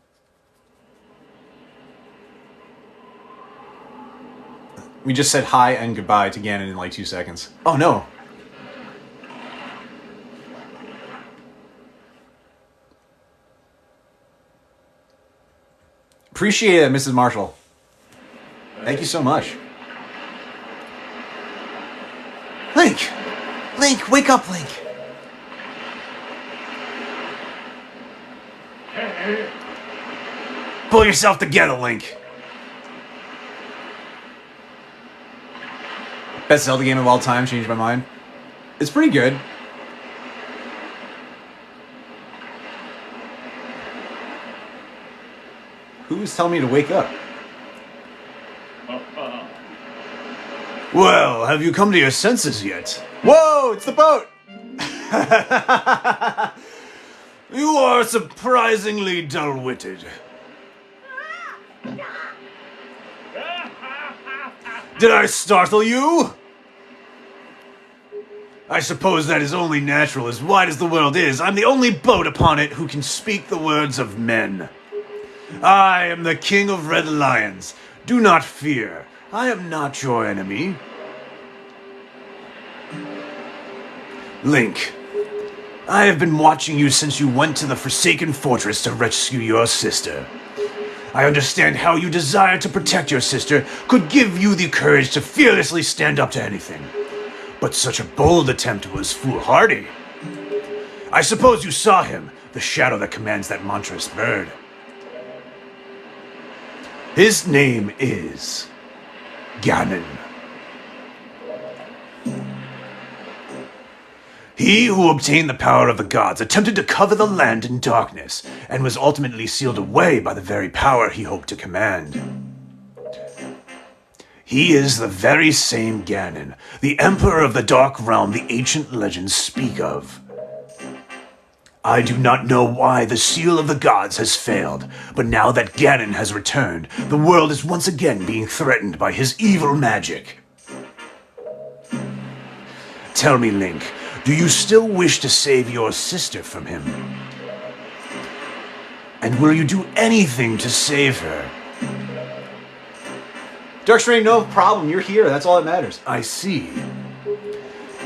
We just said hi and goodbye to Ganon in like 2 seconds. Oh no! Appreciate it, Mrs. Marshall. Thank you so much. Link! Link, wake up, Link! Pull yourself together, Link. Best Zelda game of all time, changed my mind. It's pretty good. Who was telling me to wake up? Well, have you come to your senses yet? Whoa, it's the boat! You are surprisingly dull-witted. Did I startle you? I suppose that is only natural. As wide as the world is, I'm the only boat upon it who can speak the words of men. I am the king of red lions. Do not fear. I am not your enemy. Link, I have been watching you since you went to the Forsaken Fortress to rescue your sister. I understand how you desire to protect your sister could give you the courage to fearlessly stand up to anything. But such a bold attempt was foolhardy. I suppose you saw him, the shadow that commands that monstrous bird. His name is Ganon. He who obtained the power of the gods attempted to cover the land in darkness, and was ultimately sealed away by the very power he hoped to command. He is the very same Ganon, the Emperor of the Dark Realm the ancient legends speak of. I do not know why the seal of the gods has failed, but now that Ganon has returned, the world is once again being threatened by his evil magic. Tell me, Link, do you still wish to save your sister from him? And will you do anything to save her? Darkstrain, no problem. You're here. That's all that matters. I see.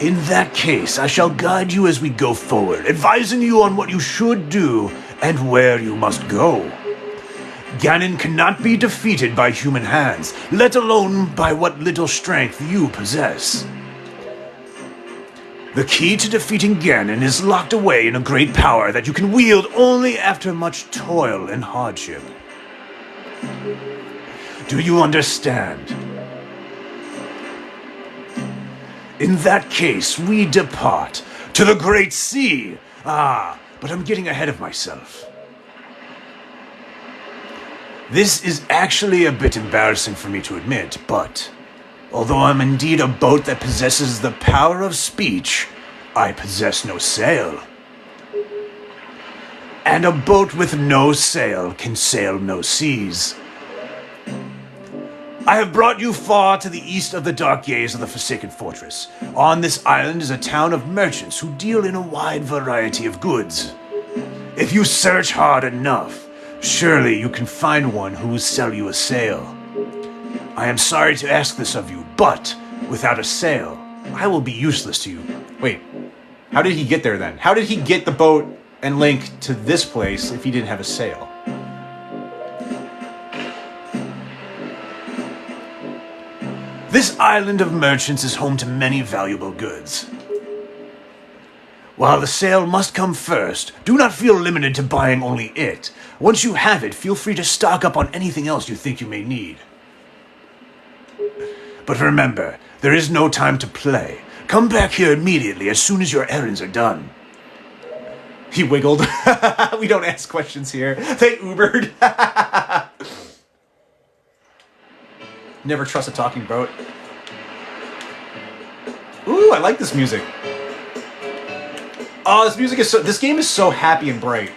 In that case, I shall guide you as we go forward, advising you on what you should do and where you must go. Ganon cannot be defeated by human hands, let alone by what little strength you possess. The key to defeating Ganon is locked away in a great power that you can wield only after much toil and hardship. Do you understand? In that case, we depart to the Great Sea. But I'm getting ahead of myself. This is actually a bit embarrassing for me to admit, but although I'm indeed a boat that possesses the power of speech, I possess no sail. And a boat with no sail can sail no seas. I have brought you far to the east of the dark gaze of the Forsaken Fortress. On this island is a town of merchants who deal in a wide variety of goods. If you search hard enough, surely you can find one who will sell you a sail. I am sorry to ask this of you, but without a sail, I will be useless to you. Wait, how did he get there then? How did he get the boat and Link to this place if he didn't have a sail? This island of merchants is home to many valuable goods. While the sail must come first, do not feel limited to buying only it. Once you have it, feel free to stock up on anything else you think you may need. But remember, there is no time to play. Come back here immediately as soon as your errands are done. He wiggled. We don't ask questions here. They Ubered. Never trust a talking boat. Ooh, I like this music. Oh, this music is so... This game is so happy and bright.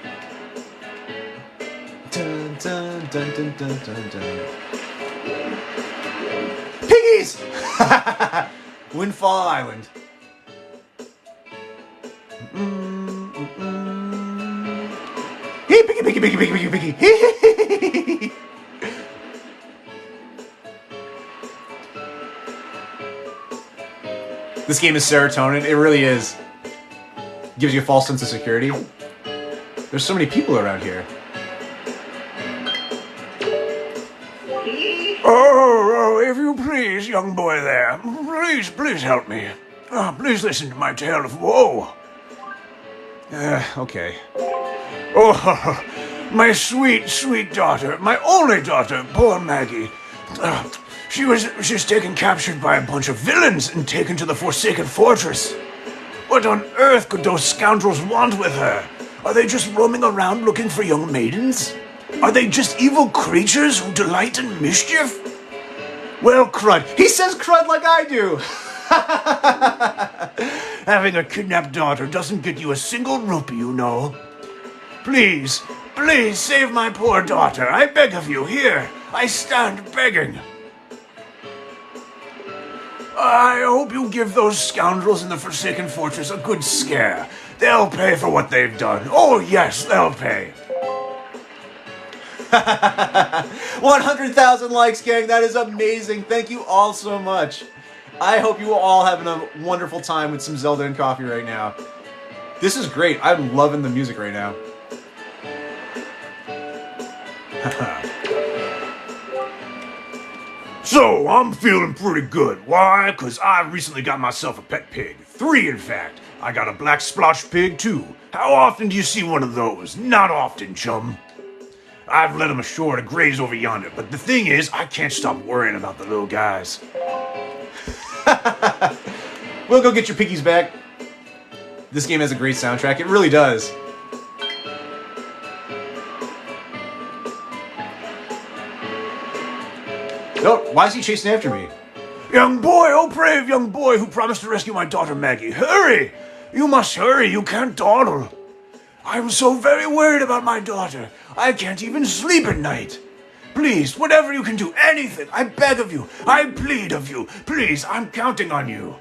Dun, dun, dun, dun, dun, dun, dun. Piggies! Windfall Island. Hey, piggy, piggy, piggy, piggy, piggy, piggy. This game is serotonin. It really is. Gives you a false sense of security. There's so many people around here. Oh, if you please, young boy there. Please help me. Please listen to my tale of woe. Okay. Oh, my sweet, sweet daughter. My only daughter, poor Maggie. She's taken captured by a bunch of villains and taken to the Forsaken Fortress. What on earth could those scoundrels want with her? Are they just roaming around looking for young maidens? Are they just evil creatures who delight in mischief? Well, crud. He says crud like I do. Having a kidnapped daughter doesn't get you a single rupee, you know. Please, please save my poor daughter. I beg of you. Here, I stand begging. I hope you give those scoundrels in the Forsaken Fortress a good scare. They'll pay for what they've done. Oh, yes, they'll pay. 100,000 likes, gang. That is amazing. Thank you all so much. I hope you are all having a wonderful time with some Zelda and coffee right now. This is great. I'm loving the music right now. So, I'm feeling pretty good. Why? Because I recently got myself a pet pig. 3, in fact. I got a black splotch pig, too. How often do you see one of those? Not often, chum. I've led him ashore to graze over yonder, but the thing is, I can't stop worrying about the little guys. We'll go get your piggies back. This game has a great soundtrack. It really does. Oh, why is he chasing after me? Young boy, oh brave young boy who promised to rescue my daughter Maggie. Hurry! You must hurry, you can't dawdle. I'm so very worried about my daughter. I can't even sleep at night. Please, whatever you can do, anything, I beg of you, I plead of you. Please, I'm counting on you.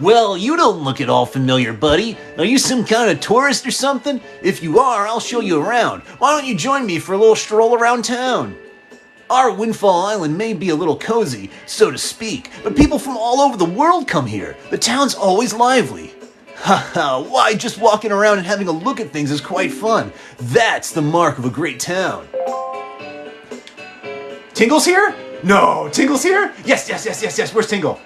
Well, you don't look at all familiar, buddy. Are you some kind of tourist or something? If you are, I'll show you around. Why don't you join me for a little stroll around town? Our Windfall Island may be a little cozy, so to speak, but people from all over the world come here. The town's always lively. Haha, why, just walking around and having a look at things is quite fun. That's the mark of a great town. Tingle's here? No, Tingle's here? Yes. Where's Tingle?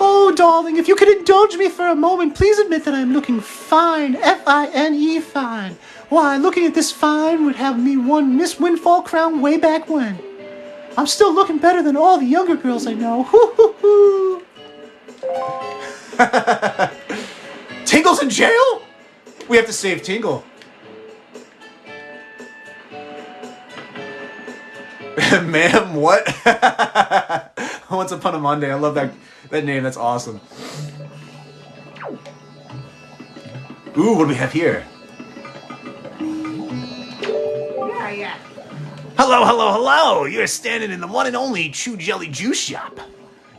Oh, darling, if you could indulge me for a moment, please admit that I'm looking fine. F-I-N-E, fine. Why, looking at this fine would have me won Miss Windfall crown way back when. I'm still looking better than all the younger girls I know. Hoo-hoo-hoo. Tingle's in jail? We have to save Tingle. Ma'am, what? Once Upon a Monday. I love that name. That's awesome. Ooh, what do we have here? Hello. You're standing in the one and only Chew Jelly Juice Shop.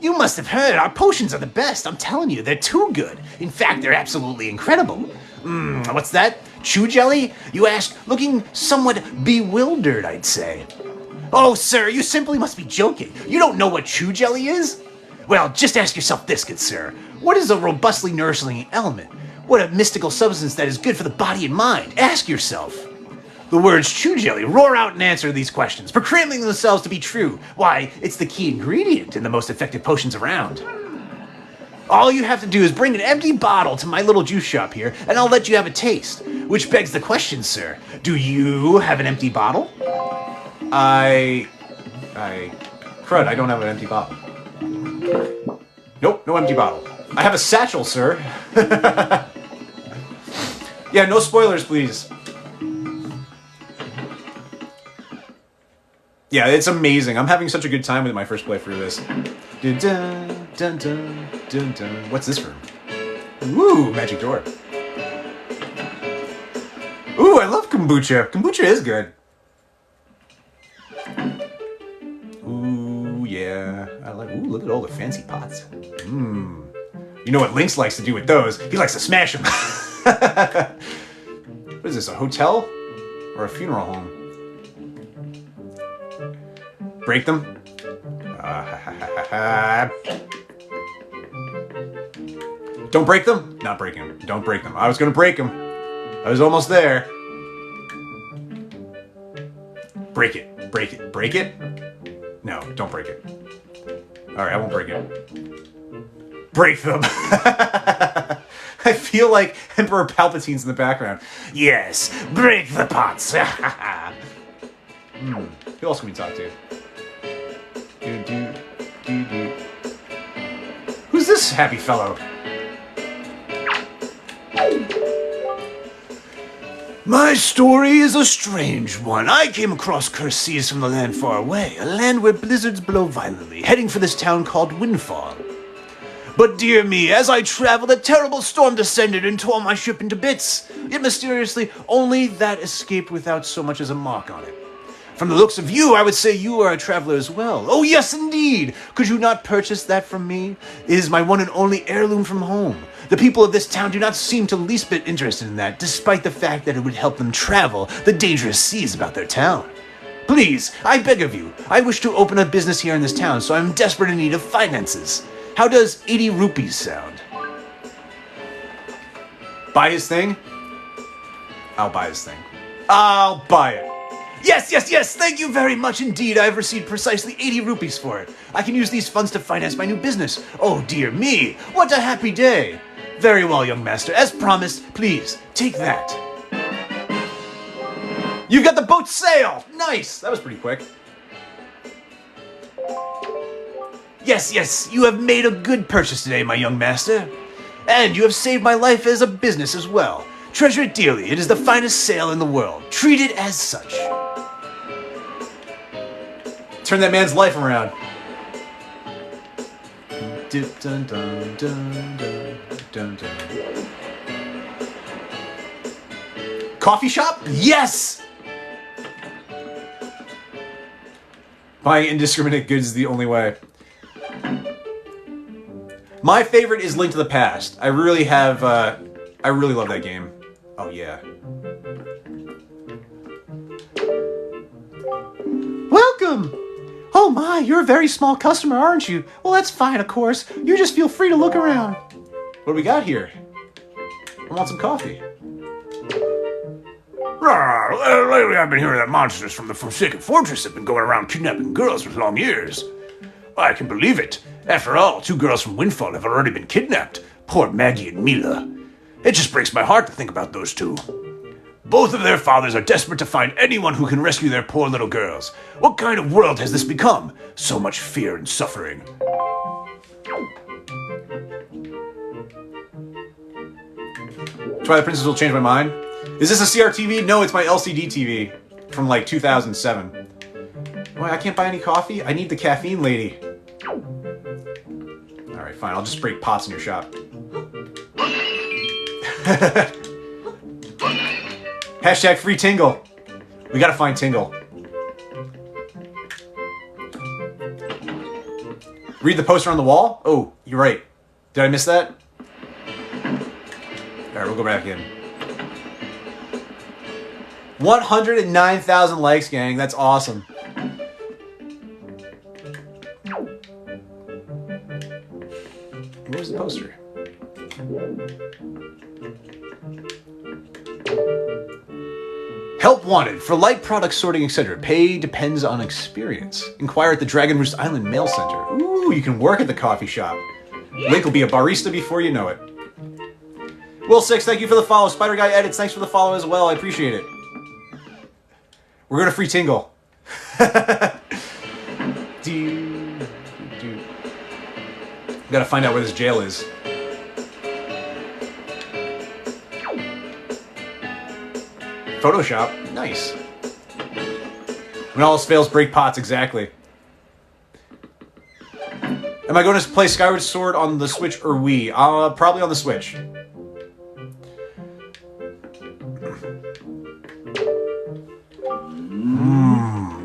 You must have heard our potions are the best. I'm telling you, they're too good. In fact, they're absolutely incredible. What's that? Chew Jelly? You ask, looking somewhat bewildered, I'd say. Oh, sir, you simply must be joking. You don't know what Chew Jelly is? Well, just ask yourself this, good sir. What is a robustly nourishing element? What a mystical substance that is good for the body and mind? Ask yourself. The words Chew Jelly roar out and answer these questions, proclaiming themselves to be true. Why, it's the key ingredient in the most effective potions around. All you have to do is bring an empty bottle to my little juice shop here, and I'll let you have a taste. Which begs the question, sir. Do you have an empty bottle? Crud, I don't have an empty bottle. Nope, no empty bottle. I have a satchel, sir. Yeah, no spoilers, please. Yeah, it's amazing. I'm having such a good time with my first playthrough of this. Dun, dun, dun, dun, dun, dun. What's this room? Ooh, magic door. Ooh, I love kombucha. Kombucha is good. Ooh, yeah. Ooh, look at all the fancy pots. You know what Lynx likes to do with those? He likes to smash them. What is this, a hotel? Or a funeral home? Break them? Don't break them? Not breaking them. Don't break them. I was gonna break them. I was almost there. Break it. Break it. Break it? No, don't break it. Alright, I won't break it. Break them. I feel like Emperor Palpatine's in the background. Yes, break the pots. Who else can we talk to? Who's this happy fellow? My story is a strange one. I came across cursed seas from the land far away, a land where blizzards blow violently, heading for this town called Windfall. But dear me, as I traveled, a terrible storm descended and tore my ship into bits. Yet mysteriously, only that escaped without so much as a mark on it. From the looks of you, I would say you are a traveler as well. Oh yes, indeed! Could you not purchase that from me? It is my one and only heirloom from home. The people of this town do not seem to least bit interested in that, despite the fact that it would help them travel the dangerous seas about their town. Please, I beg of you, I wish to open a business here in this town, so I'm desperate in need of finances. How does 80 rupees sound? Buy his thing? I'll buy his thing. I'll buy it. Yes, yes, yes, thank you very much indeed. I have received precisely 80 rupees for it. I can use these funds to finance my new business. Oh dear me, what a happy day. Very well, young master. As promised, please, take that. You've got the boat sail! Nice! That was pretty quick. Yes, yes, you have made a good purchase today, my young master. And you have saved my life as a business as well. Treasure it dearly. It is the finest sail in the world. Treat it as such. Turn that man's life around. Dun, dun, dun, dun, dun, dun. Coffee shop? Yes! Buying indiscriminate goods is the only way. My favorite is Link to the Past. I really love that game. Oh yeah. Welcome! Oh my, you're a very small customer, aren't you? Well, that's fine, of course. You just feel free to look around. What do we got here? I want some coffee. Lately I've been hearing that monsters from the Forsaken Fortress have been going around kidnapping girls with long ears. I can believe it. After all, 2 girls from Windfall have already been kidnapped. Poor Maggie and Mila. It just breaks my heart to think about those 2. Both of their fathers are desperate to find anyone who can rescue their poor little girls. What kind of world has this become? So much fear and suffering. Try the Princess Will Change My Mind. Is this a CRTV? No, it's my LCD TV from like 2007. Why, I can't buy any coffee? I need the caffeine lady. Alright, fine. I'll just break pots in your shop. Hashtag free Tingle. We gotta find Tingle. Read the poster on the wall? Oh, you're right. Did I miss that? Alright, we'll go back in. 109,000 likes, gang. That's awesome. Where's the poster? Help wanted for light product sorting, etc. Pay depends on experience. Inquire at the Dragon Roost Island Mail Center. Ooh, you can work at the coffee shop. Link will be a barista before you know it. Will6, thank you for the follow. Spider Guy Edits, thanks for the follow as well. I appreciate it. We're gonna free Tingle. Gotta find out where this jail is. Photoshop? Nice. When all else fails, break pots, exactly. Am I going to play Skyward Sword on the Switch or Wii? Probably on the Switch.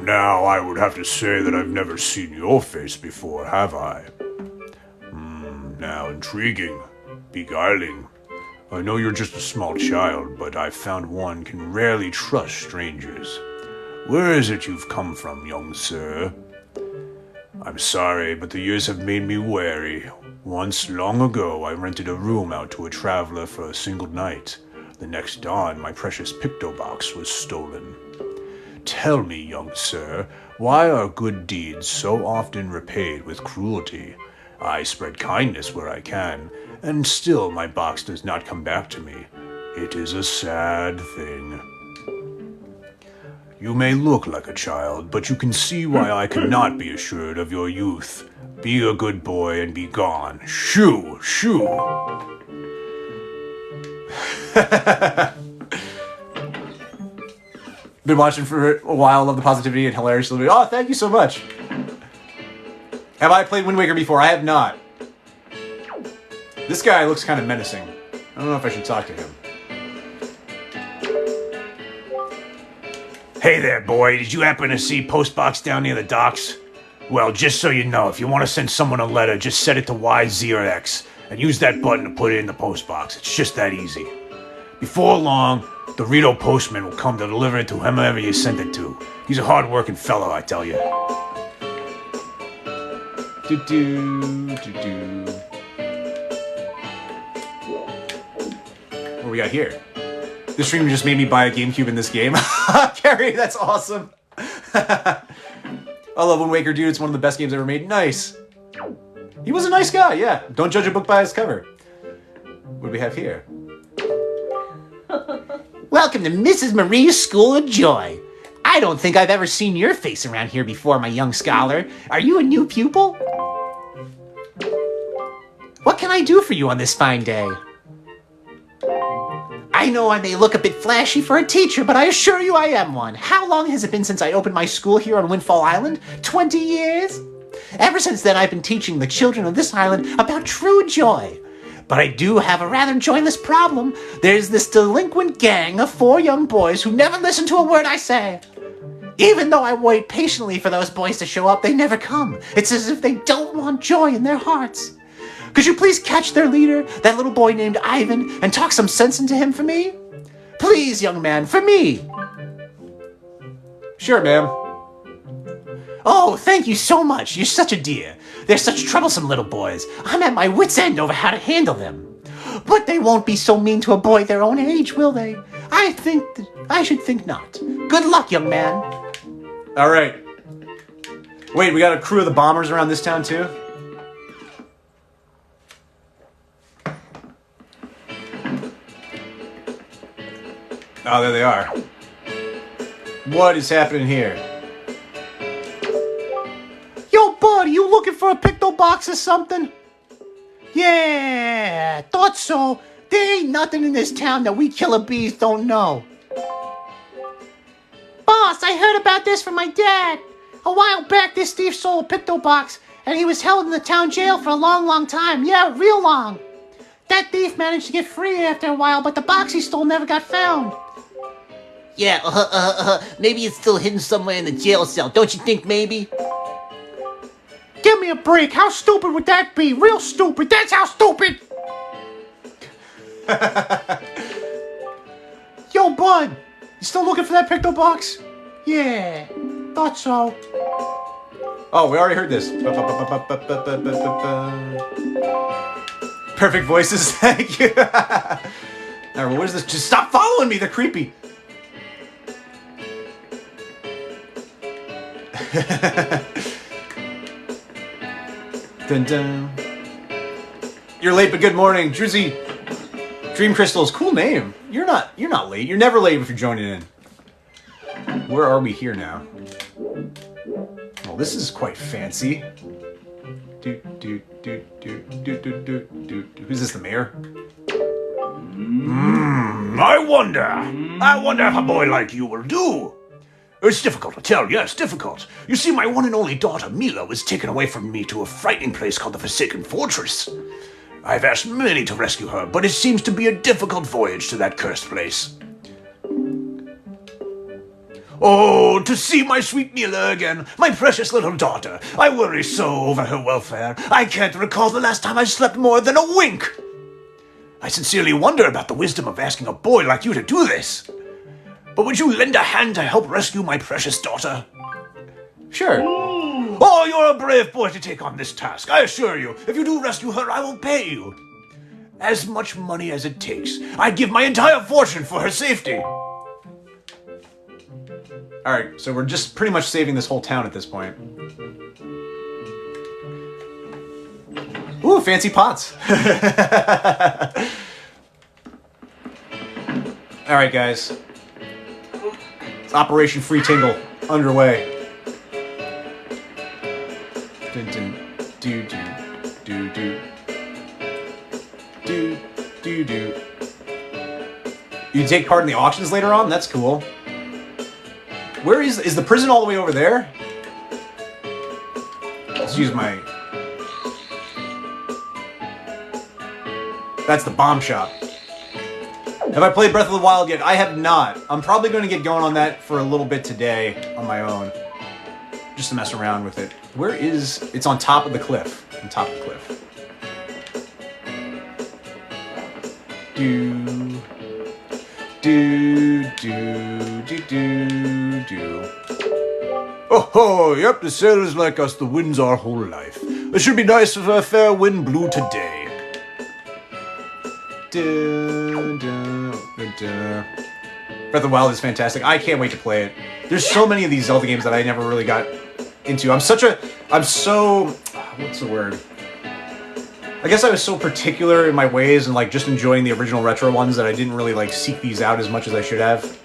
Now I would have to say that I've never seen your face before, have I? Now intriguing, beguiling. I know you're just a small child, but I've found one can rarely trust strangers. Where is it you've come from, young sir? I'm sorry, but the years have made me wary. Once, long ago, I rented a room out to a traveler for a single night. The next dawn, my precious Pictobox was stolen. Tell me, young sir, why are good deeds so often repaid with cruelty? I spread kindness where I can, and still my box does not come back to me. It is a sad thing. You may look like a child, but you can see why I cannot be assured of your youth. Be a good boy and be gone. Shoo! Shoo! Been watching for a while. Love the positivity and hilarious delivery. Oh, thank you so much. Have I played Wind Waker before? I have not. This guy looks kind of menacing. I don't know if I should talk to him. Hey there, boy. Did you happen to see Postbox down near the docks? Well, just so you know, if you want to send someone a letter, just set it to Y, Z, or X, and use that button to put it in the postbox. It's just that easy. Before long, the Rito postman will come to deliver it to whomever you sent it to. He's a hard-working fellow, I tell you. What do we got here? This stream just made me buy a GameCube in this game. Carrie, that's awesome. I love Wind Waker, dude. It's one of the best games ever made. Nice. He was a nice guy, yeah. Don't judge a book by its cover. What do we have here? Welcome to Mrs. Marie's School of Joy. I don't think I've ever seen your face around here before, my young scholar. Are you a new pupil? What can I do for you on this fine day? I know I may look a bit flashy for a teacher, but I assure you I am one. How long has it been since I opened my school here on Windfall Island? 20 years? Ever since then, I've been teaching the children of this island about true joy. But I do have a rather joyless problem. There's this delinquent gang of 4 young boys who never listen to a word I say. Even though I wait patiently for those boys to show up, they never come. It's as if they don't want joy in their hearts. Could you please catch their leader, that little boy named Ivan, and talk some sense into him for me? Please, young man, for me. Sure, ma'am. Oh, thank you so much. You're such a dear. They're such troublesome little boys. I'm at my wit's end over how to handle them. But they won't be so mean to a boy their own age, will they? I should think not. Good luck, young man. All right. Wait, we got a crew of the bombers around this town, too? Oh, there they are. What is happening here? Yo, bud, you looking for a Pictobox or something? Yeah, thought so. There ain't nothing in this town that we killer bees don't know. Boss, I heard about this from my dad. A while back, this thief stole a Pictobox, and he was held in the town jail for a long, long time. Yeah, real long. That thief managed to get free after a while, but the box he stole never got found. Yeah, maybe it's still hidden somewhere in the jail cell. Don't you think, maybe? Give me a break. How stupid would that be? Real stupid. That's how stupid. Yo, bud. You still looking for that Pictobox? Yeah, thought so. Oh, we already heard this. Perfect voices, thank you. Alright, well, what is this? Just stop following me, they're creepy. Dun dun. You're late, but good morning, Drizzy. Dream Crystals, cool name. You're not late. You're never late if you're joining in. Where are we here now? Well, this is quite fancy. Who's this, the mayor? I wonder if a boy like you will do. It's difficult to tell, yes, difficult. You see, my one and only daughter, Mila, was taken away from me to a frightening place called the Forsaken Fortress. I've asked many to rescue her, but it seems to be a difficult voyage to that cursed place. Oh, to see my sweet Mila again, my precious little daughter. I worry so over her welfare. I can't recall the last time I slept more than a wink. I sincerely wonder about the wisdom of asking a boy like you to do this. But would you lend a hand to help rescue my precious daughter? Sure. Oh, you're a brave boy to take on this task. I assure you, if you do rescue her, I will pay you. As much money as it takes. I'd give my entire fortune for her safety. Alright, so we're just pretty much saving this whole town at this point. Ooh, fancy pots. Alright, guys. It's Operation Free Tingle underway. Dun, dun, do, do, do, do. Do, do, do. You take part in the auctions later on? That's cool. Where is the prison all the way over there? Let's use my... That's the bomb shop. Have I played Breath of the Wild yet? I have not. I'm probably going to get going on that for a little bit today on my own. Just to mess around with it. Where is... It's on top of the cliff. On top of the cliff. Do... Do... Do... Do... Do... Do... Oh ho, yep, the sailors like us, the wind's our whole life. It should be nice if a fair wind blew today. Dun, dun, dun, dun. Breath of the Wild is fantastic. I can't wait to play it. There's so many of these Zelda games that I never really got into. I'm so... What's the word? I guess I was so particular in my ways and like just enjoying the original retro ones that I didn't really like seek these out as much as I should have.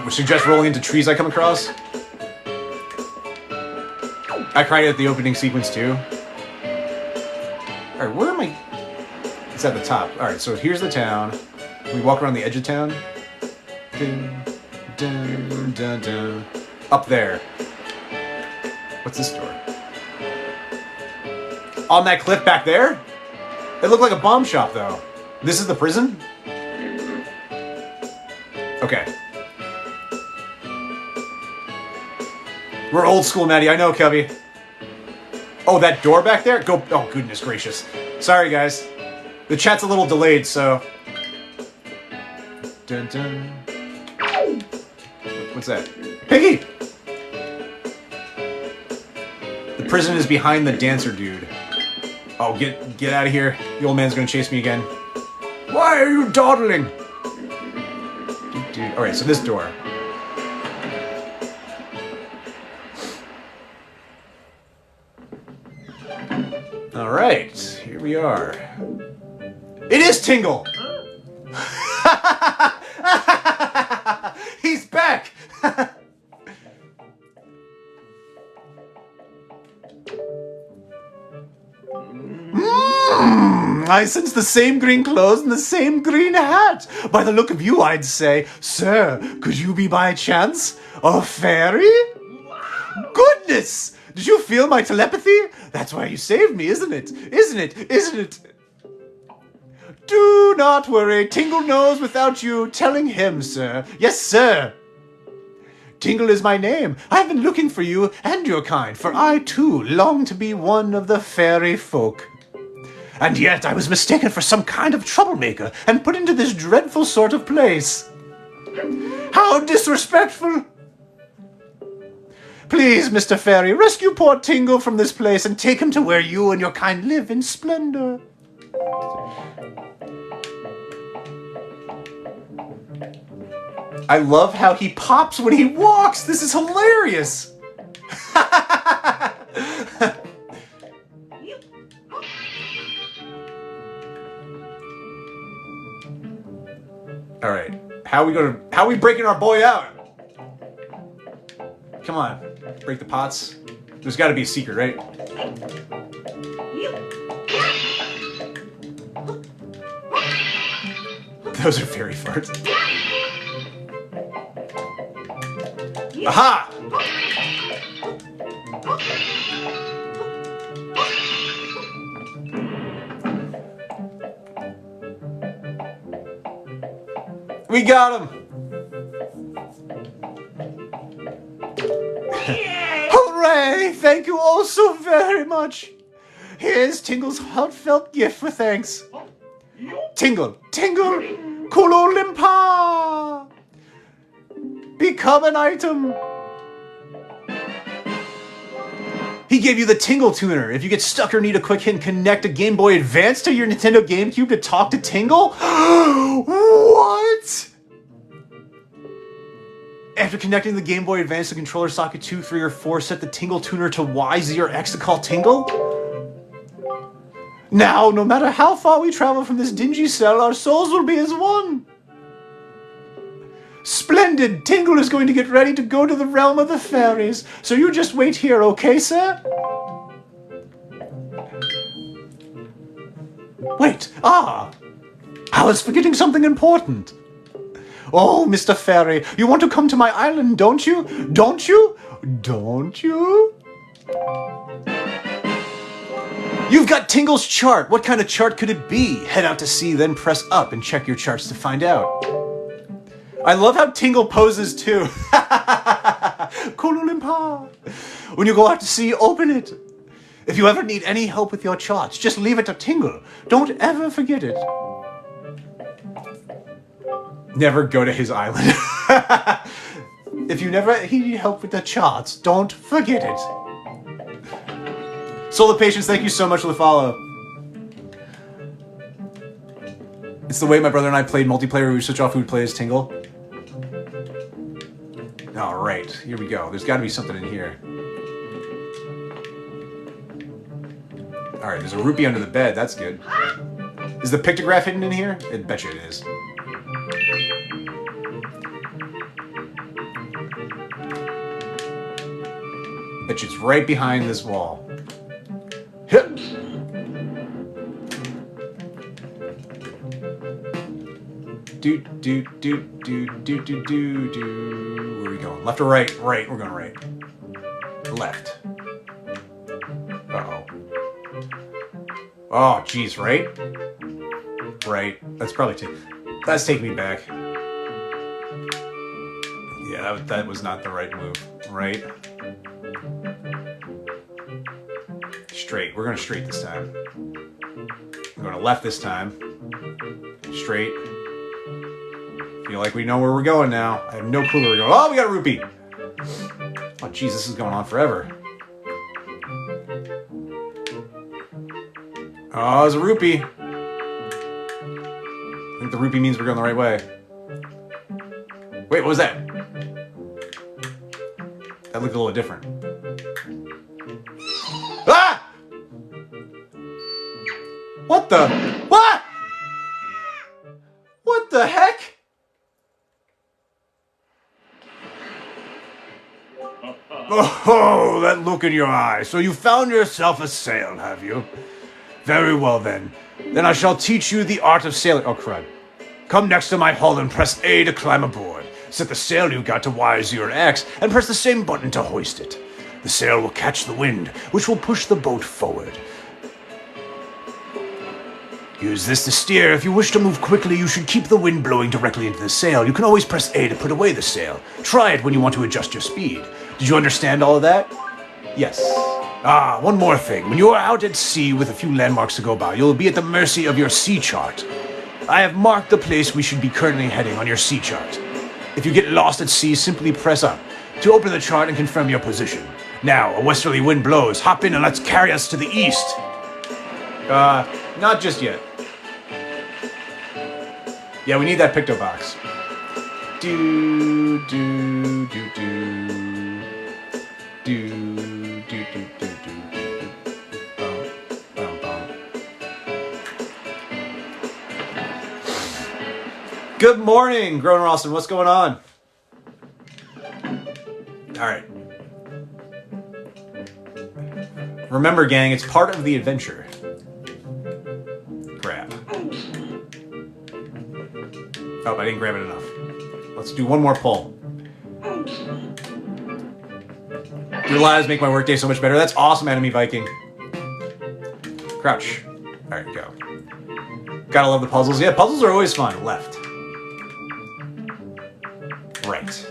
Would suggest rolling into trees I come across. I cried at the opening sequence too. Alright, where am I? It's at the top. Alright, so here's the town. We walk around the edge of town. Dun, dun, dun, dun. Up there. What's this door? On that cliff back there? It looked like a bomb shop though. This is the prison? Okay. We're old school, Maddie. I know, Cubby. Oh, that door back there? Go. Oh, goodness gracious. Sorry, guys. The chat's a little delayed, so... Dun, dun. What's that? Piggy! The prison is behind the dancer dude. Oh, get out of here. The old man's gonna chase me again. Why are you dawdling? Alright, so this door. Alright, here we are. It is Tingle! He's back! I sense the same green clothes and the same green hat. By the look of you, I'd say, sir, could you be by chance a fairy? Goodness! Did you feel my telepathy? That's why you saved me, isn't it? Isn't it? Isn't it? Do not worry. Tingle knows without you telling him, sir. Yes, sir. Tingle is my name. I've been looking for you and your kind, for I, too, long to be one of the fairy folk. And yet I was mistaken for some kind of troublemaker and put into this dreadful sort of place. How disrespectful! Please, Mr. Fairy, rescue poor Tingle from this place and take him to where you and your kind live in splendor. I love how he pops when he walks. This is hilarious. All right. How are we breaking our boy out? Come on. Break the pots. There's got to be a secret, right? Those are fairy farts. Aha! We got him! Hooray! Thank you all so very much! Here's Tingle's heartfelt gift for thanks. Tingle! Tingle! Kololimpa! Become an item! He gave you the Tingle Tuner. If you get stuck or need a quick hint, connect a Game Boy Advance to your Nintendo GameCube to talk to Tingle? What? After connecting the Game Boy Advance to controller socket 2, 3, or 4, set the Tingle Tuner to Y, Z, or X to call Tingle? Now, no matter how far we travel from this dingy cell, our souls will be as one. Splendid! Tingle is going to get ready to go to the realm of the fairies, so you just wait here, okay, sir? Wait, I was forgetting something important. Oh, Mr. Fairy, you want to come to my island, don't you? Don't you? Don't you? You've got Tingle's chart. What kind of chart could it be? Head out to sea, then press up and check your charts to find out. I love how Tingle poses too. Kululimpa. When you go out to sea, open it. If you ever need any help with your charts, just leave it to Tingle. Don't ever forget it. Never go to his island. If you never need help with the charts, don't forget it. Soul of Patience, thank you so much for the follow. It's the way my brother and I played multiplayer. We would switch off who would play as Tingle. Alright, here we go. There's got to be something in here. Alright, there's a rupee under the bed. That's good. Is the pictograph hidden in here? I bet you it is. Bet you it's right behind this wall. Hip. Do. Where are we going? Left or right? Right. We're going right. Left. Uh-oh. Oh, jeez, right? Right. That's taking me back. Yeah, that was not the right move. Right? Straight. We're going to straight this time. I'm going to left this time. Straight. Feel like we know where we're going now. I have no clue where we're going. Oh, we got a rupee! Oh, jeez, this is going on forever. Oh, there's a rupee. I think the rupee means we're going the right way. Wait, what was that? That looked a little different. Ah! What the? What? What the heck? Oh, that look in your eye. So you found yourself a sail, have you? Very well then. Then I shall teach you the art of sailing. Oh, crud. Come next to my hull and press A to climb aboard. Set the sail you got to Y0 and X and press the same button to hoist it. The sail will catch the wind, which will push the boat forward. Use this to steer. If you wish to move quickly, you should keep the wind blowing directly into the sail. You can always press A to put away the sail. Try it when you want to adjust your speed. Did you understand all of that? Yes. One more thing. When you are out at sea with a few landmarks to go by, you'll be at the mercy of your sea chart. I have marked the place we should be currently heading on your sea chart. If you get lost at sea, simply press up to open the chart and confirm your position. Now, a westerly wind blows. Hop in and let's carry us to the east. Not just yet. Yeah, we need that Pictobox. Do. Good morning, Grown Ralston. What's going on? Alright. Remember, gang, it's part of the adventure. Grab. Oh, I didn't grab it enough. Let's do one more pull. Your lives make my workday so much better. That's awesome, Enemy Viking. Crouch. Alright, go. Gotta love the puzzles. Yeah, puzzles are always fun. Left. Right.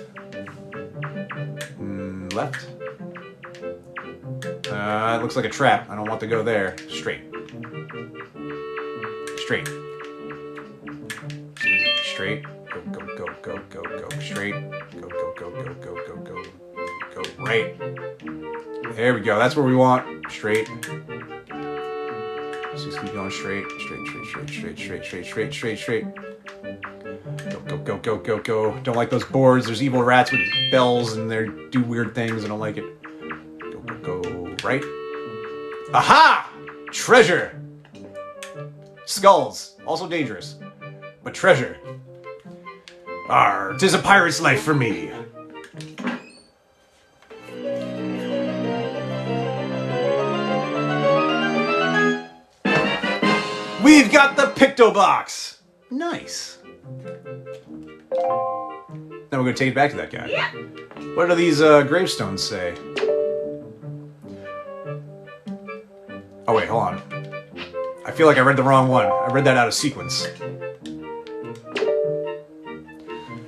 Left. It looks like a trap. I don't want to go there. Straight. Straight. Straight. Go. Straight. Go. Right. There we go. That's where we want. Straight. Just keep going straight. Straight. Go. Don't like those boards. There's evil rats with bells and they do weird things. I don't like it. Go. Right. Aha! Treasure! Skulls. Also dangerous. But treasure. 'Tis a pirate's life for me. We've got the Pictobox. Nice. Now we're going to take it back to that guy. What do these gravestones say? Oh wait, hold on. I feel like I read the wrong one. I read that out of sequence.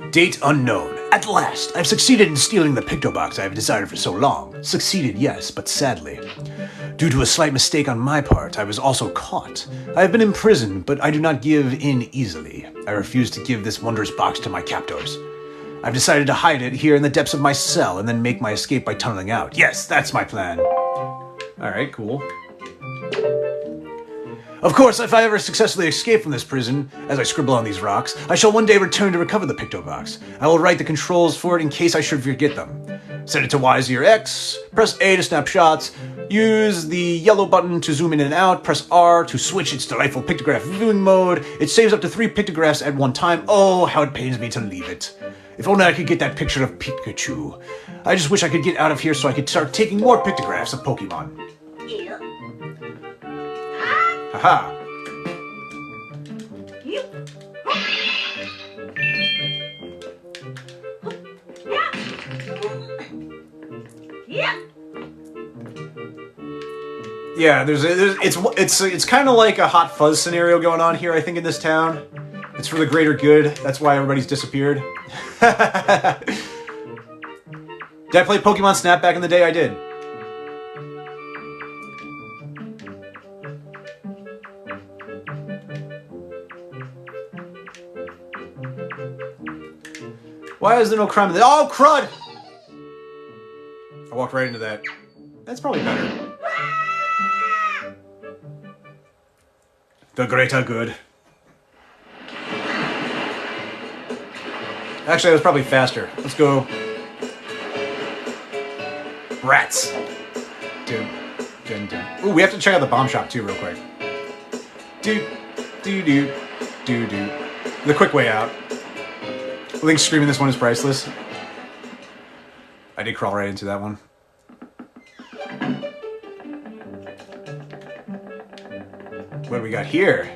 Date unknown. At last, I've succeeded in stealing the Pictobox I have desired for so long. Succeeded, yes, but sadly. Due to a slight mistake on my part, I was also caught. I have been imprisoned, but I do not give in easily. I refuse to give this wondrous box to my captors. I've decided to hide it here in the depths of my cell and then make my escape by tunneling out. Yes, that's my plan. Alright, cool. Of course, if I ever successfully escape from this prison, as I scribble on these rocks, I shall one day return to recover the Pictobox. I will write the controls for it in case I should forget them. Set it to Y, Z, or X, press A to snap shots, use the yellow button to zoom in and out, press R to switch its delightful pictograph viewing mode. It saves up to 3 pictographs at one time. Oh, how it pains me to leave it. If only I could get that picture of Pikachu. I just wish I could get out of here so I could start taking more pictographs of Pokemon. Haha. Yeah, it's kind of like a Hot Fuzz scenario going on here, I think, in this town. It's for the greater good. That's why everybody's disappeared. Did I play Pokemon Snap back in the day? I did. Why is there no crime in there? Oh, crud! I walked right into that. That's probably better. The greater good. Actually, that was probably faster. Let's go. Rats. Dude. Ooh, we have to check out the bomb shop too, real quick. Do. The quick way out. Link's screaming this one is priceless. I did crawl right into that one. What do we got here?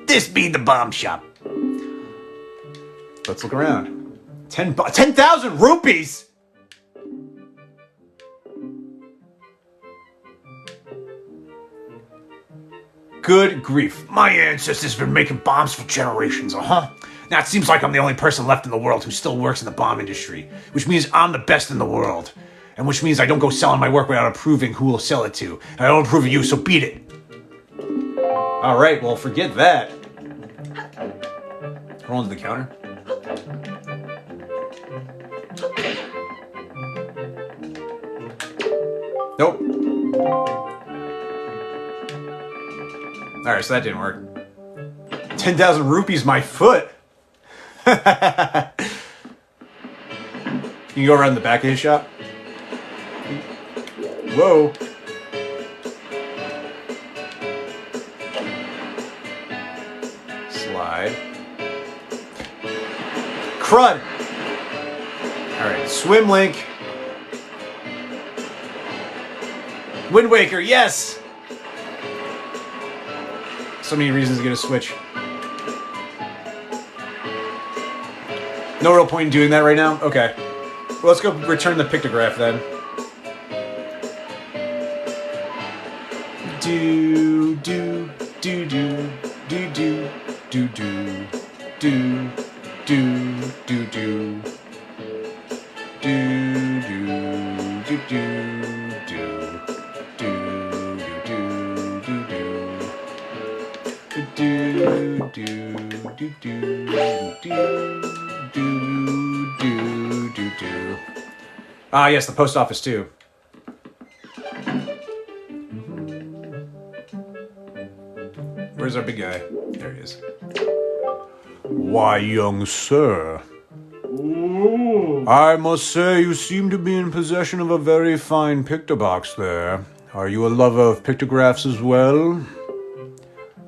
This be the bomb shop. Let's look around. 10,000 rupees! Good grief. My ancestors have been making bombs for generations, Now it seems like I'm the only person left in the world who still works in the bomb industry, which means I'm the best in the world. And which means I don't go selling my work without approving who will sell it to. And I don't approve of you, so beat it. Alright, well, forget that. Roll into the counter. Nope. Alright, so that didn't work. 10,000 rupees my foot! You can go around the back of his shop. Whoa. Slide. Crud! Alright, swim link. Wind Waker, yes! So many reasons to get a Switch. No real point in doing that right now? Okay. Well, let's go return the pictograph then. Do do do do do do do do do do do do do do do Ah, yes, the post office too. Where's our big guy? There he is. Why, young sir. I must say you seem to be in possession of a very fine pictobox there. Are you a lover of pictographs as well?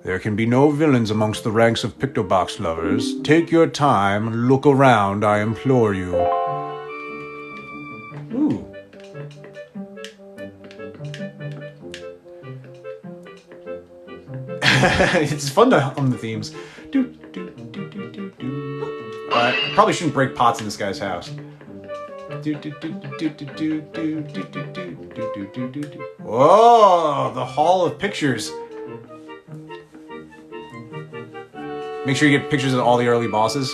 There can be no villains amongst the ranks of Pictobox lovers. Take your time, look around, I implore you. Ooh. It's fun to hum the themes. Probably shouldn't break pots in this guy's house. Whoa, the Hall of Pictures. Make sure you get pictures of all the early bosses.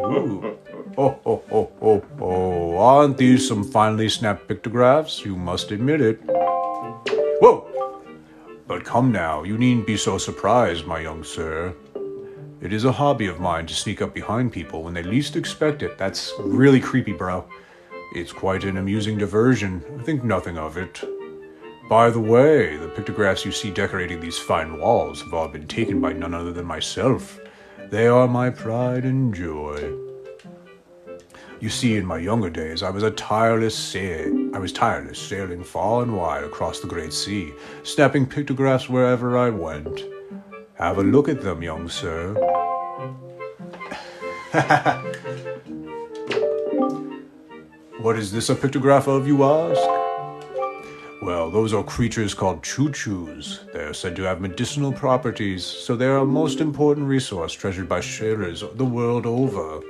Ooh. Oh, aren't these some finely snapped pictographs? You must admit it. Whoa! But come now, you needn't be so surprised, my young sir. It is a hobby of mine to sneak up behind people when they least expect it. That's really creepy, bro. It's quite an amusing diversion. Think nothing of it. By the way, the pictographs you see decorating these fine walls have all been taken by none other than myself. They are my pride and joy. You see, in my younger days, I was tireless sailing far and wide across the great sea, snapping pictographs wherever I went. Have a look at them, young sir. What is this a pictograph of, you ask? Well, those are creatures called choo-choos. They are said to have medicinal properties, so they are a most important resource treasured by sailors the world over.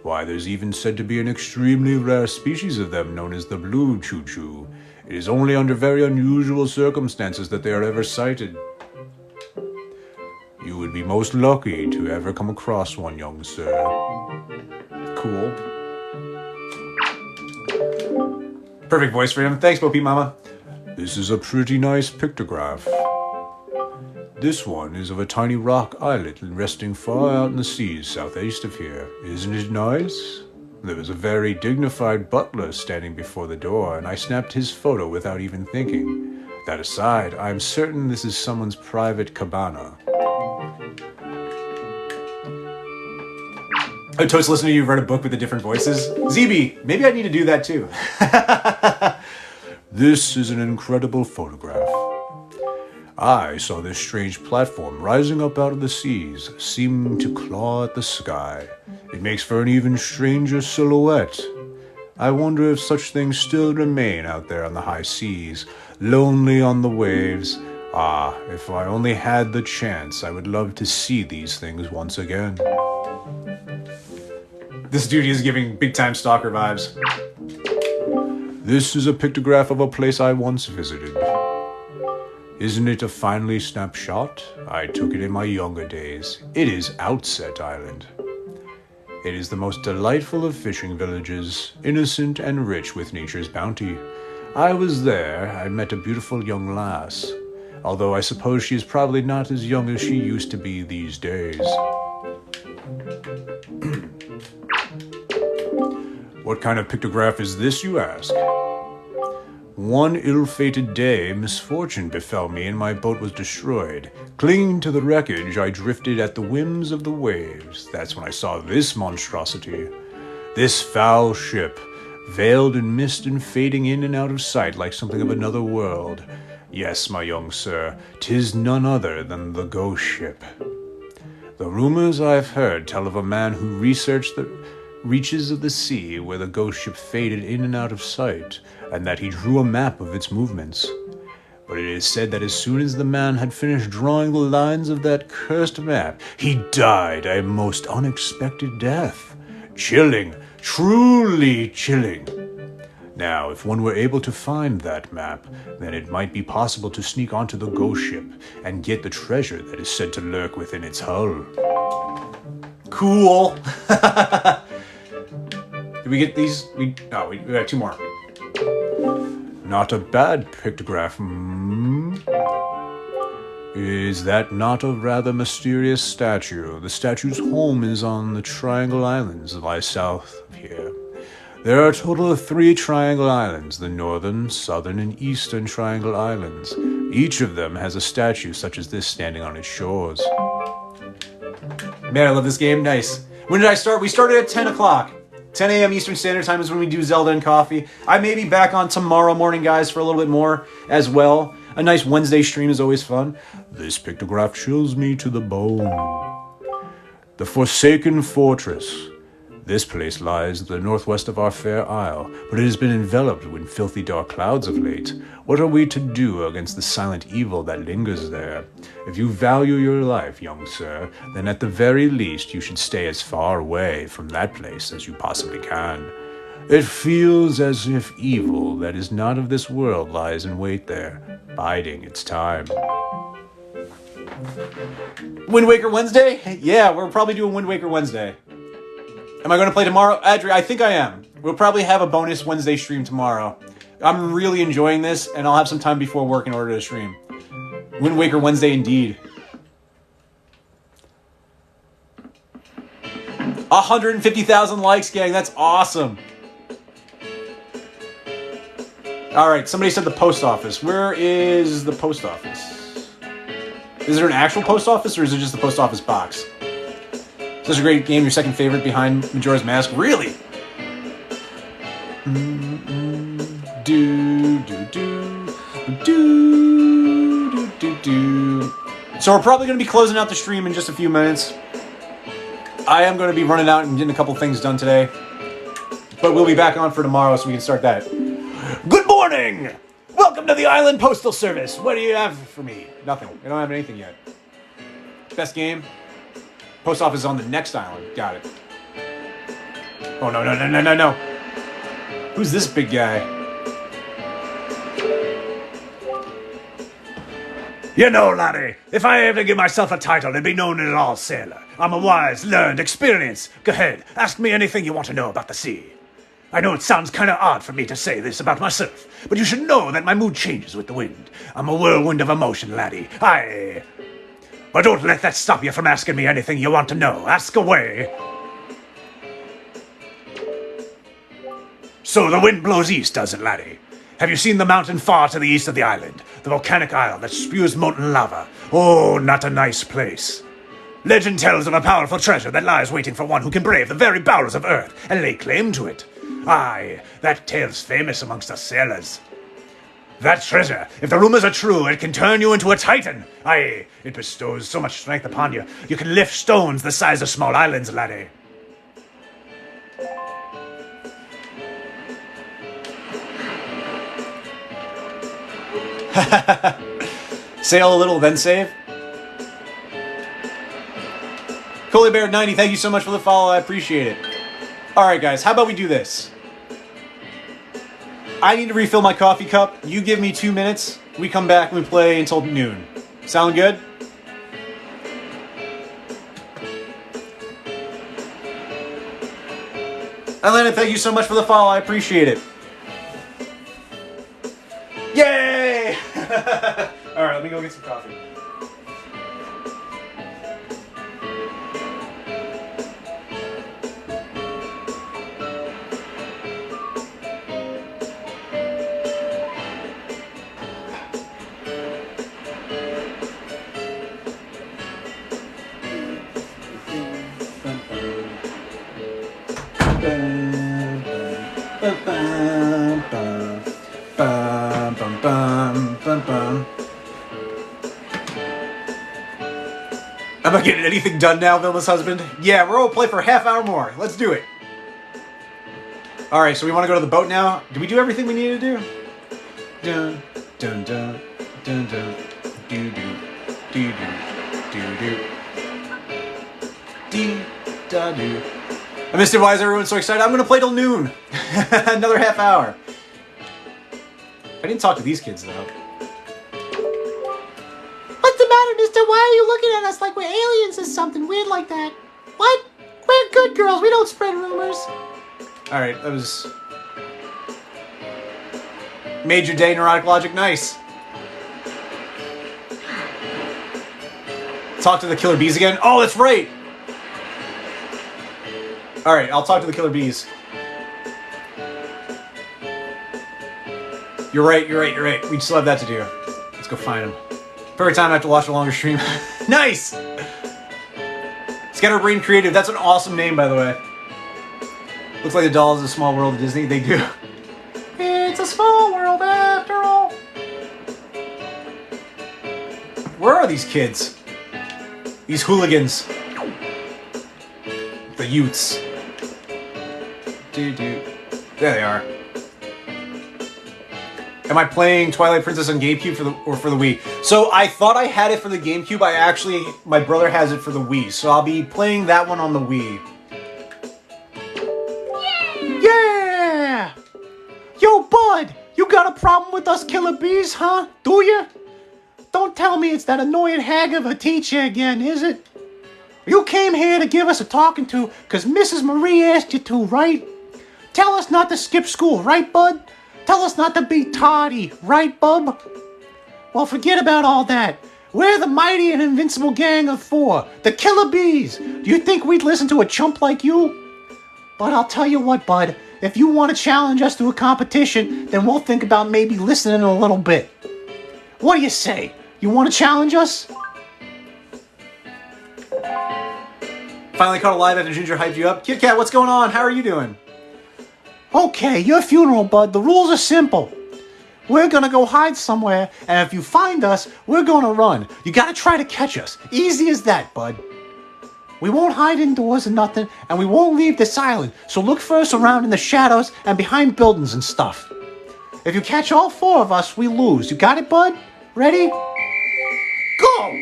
Why, there's even said to be an extremely rare species of them known as the blue choo-choo. It is only under very unusual circumstances that they are ever sighted. You would be most lucky to ever come across one, young sir. Cool. Perfect voice for him. Thanks, Bo Peep Mama. This is a pretty nice pictograph. This one is of a tiny rock islet resting far out in the seas southeast of here. Isn't it nice? There was a very dignified butler standing before the door, and I snapped his photo without even thinking. That aside, I'm certain this is someone's private cabana. Oh, Toast, listen to you read a book with the different voices. ZB, maybe I need to do that too. This is an incredible photograph. I saw this strange platform rising up out of the seas, seeming to claw at the sky. It makes for an even stranger silhouette. I wonder if such things still remain out there on the high seas, lonely on the waves. Ah, if I only had the chance, I would love to see these things once again. This dude is giving big-time stalker vibes. This is a pictograph of a place I once visited. Isn't it a finely snapped shot? I took it in my younger days. It is Outset Island. It is the most delightful of fishing villages, innocent and rich with nature's bounty. I was there. I met a beautiful young lass, although I suppose she is probably not as young as she used to be these days. What kind of pictograph is this, you ask? One ill-fated day, misfortune befell me and my boat was destroyed. Clinging to the wreckage, I drifted at the whims of the waves. That's when I saw this monstrosity. This foul ship, veiled in mist and fading in and out of sight like something of another world. Yes, my young sir, 'tis none other than the ghost ship. The rumors I've heard tell of a man who researched the reaches of the sea where the ghost ship faded in and out of sight, and that he drew a map of its movements. But it is said that as soon as the man had finished drawing the lines of that cursed map, he died a most unexpected death. Chilling, truly chilling. Now, if one were able to find that map, then it might be possible to sneak onto the ghost ship and get the treasure that is said to lurk within its hull. Cool. Did we get these? We got two more. Not a bad pictograph, hmm? Is that not a rather mysterious statue? The statue's home is on the Triangle Islands, lie south of here. There are a total of 3 Triangle Islands, the northern, southern, and eastern Triangle Islands. Each of them has a statue such as this standing on its shores. Man, I love this game. Nice. When did I start? We started at 10 o'clock. 10 a.m. Eastern Standard Time is when we do Zelda and coffee. I may be back on tomorrow morning, guys, for a little bit more as well. A nice Wednesday stream is always fun. This pictograph chills me to the bone. The Forsaken Fortress. This place lies to the northwest of our fair isle, but it has been enveloped in filthy dark clouds of late. What are we to do against the silent evil that lingers there? If you value your life, young sir, then at the very least you should stay as far away from that place as you possibly can. It feels as if evil that is not of this world lies in wait there, biding its time. Wind Waker Wednesday? Yeah, we're probably doing Wind Waker Wednesday. Am I going to play tomorrow? Adri, I think I am. We'll probably have a bonus Wednesday stream tomorrow. I'm really enjoying this, and I'll have some time before work in order to stream. Wind Waker Wednesday indeed. 150,000 likes, gang. That's awesome. Alright, somebody said the post office. Where is the post office? Is there an actual post office, or is it just the post office box? Such a great game, your second favorite behind Majora's Mask? Really? So we're probably going to be closing out the stream in just a few minutes. I am going to be running out and getting a couple things done today. But we'll be back on for tomorrow so we can start that. Good morning! Welcome to the Island Postal Service. What do you have for me? Nothing. I don't have anything yet. Best game? Post office is on the next island. Got it. Oh, no. Who's this big guy? You know, laddie, if I ever give myself a title, it'd be known as all sailor. I'm a wise, learned, experienced. Go ahead, ask me anything you want to know about the sea. I know it sounds kind of odd for me to say this about myself, but you should know that my mood changes with the wind. I'm a whirlwind of emotion, laddie. Aye. But don't let that stop you from asking me anything you want to know. Ask away. So the wind blows east, does it, laddie? Have you seen the mountain far to the east of the island? The volcanic isle that spews molten lava? Oh, not a nice place. Legend tells of a powerful treasure that lies waiting for one who can brave the very bowels of earth and lay claim to it. Aye, that tale's famous amongst us sailors. That treasure, if the rumors are true, it can turn you into a titan. Aye, it bestows so much strength upon you, you can lift stones the size of small islands, laddie. Sail a little, then save. Coley Bear 90, thank you so much for the follow. I appreciate it. Alright, guys, how about we do this? I need to refill my coffee cup. You give me 2 minutes. We come back and we play until noon. Sound good? Atlanta, thank you so much for the follow. I appreciate it. Yay! Alright, let me go get some coffee. Am I getting anything done now, Vilma's husband? Yeah, we're all play for a half hour more. Let's do it. Alright, so we want to go to the boat now. Did we do everything we needed to do? Dun, dun, dun, dun, dun, doo, doo, doo, doo, doo, doo. Da, doo. I missed it. Why is everyone so excited? I'm going to play till noon. Another half hour. I didn't talk to these kids, though. What's the matter, mister? Why are you looking at us like we're aliens or something weird like that? What? We're good girls. We don't spread rumors. Alright, that was... Made your day, Neurotic Logic. Nice. Talk to the killer bees again? Oh, that's right! Alright, I'll talk to the killer bees. You're right. We still have that to do. Let's go find them. Perfect time I have to watch a longer stream. Nice! Scatterbrain Creative, that's an awesome name, by the way. Looks like the Dolls is a Small World of Disney. They do. It's a small world after all. Where are these kids? These hooligans. The Utes. There they are. Am I playing Twilight Princess on GameCube for the Wii? So I thought I had it for the GameCube. My brother has it for the Wii. So I'll be playing that one on the Wii. Yeah! Yo, bud, you got a problem with us killer bees, huh? Do you? Don't tell me it's that annoying hag of a teacher again, is it? You came here to give us a talking to because Mrs. Marie asked you to, right? Tell us not to skip school, right, bud? Tell us not to be tardy, right, bub? Well, forget about all that. We're the mighty and invincible gang of 4, the Killer Bees. Do you think we'd listen to a chump like you? But I'll tell you what, bud. If you want to challenge us to a competition, then we'll think about maybe listening a little bit. What do you say? You want to challenge us? Finally caught alive after Ginger hyped you up. Kit Kat, what's going on? How are you doing? Okay, your funeral, bud. The rules are simple. We're gonna go hide somewhere, and if you find us, we're gonna run. You gotta try to catch us. Easy as that, bud. We won't hide indoors or nothing, and we won't leave this island, so look for us around in the shadows and behind buildings and stuff. If you catch all 4 of us, we lose. You got it, bud? Ready? Go!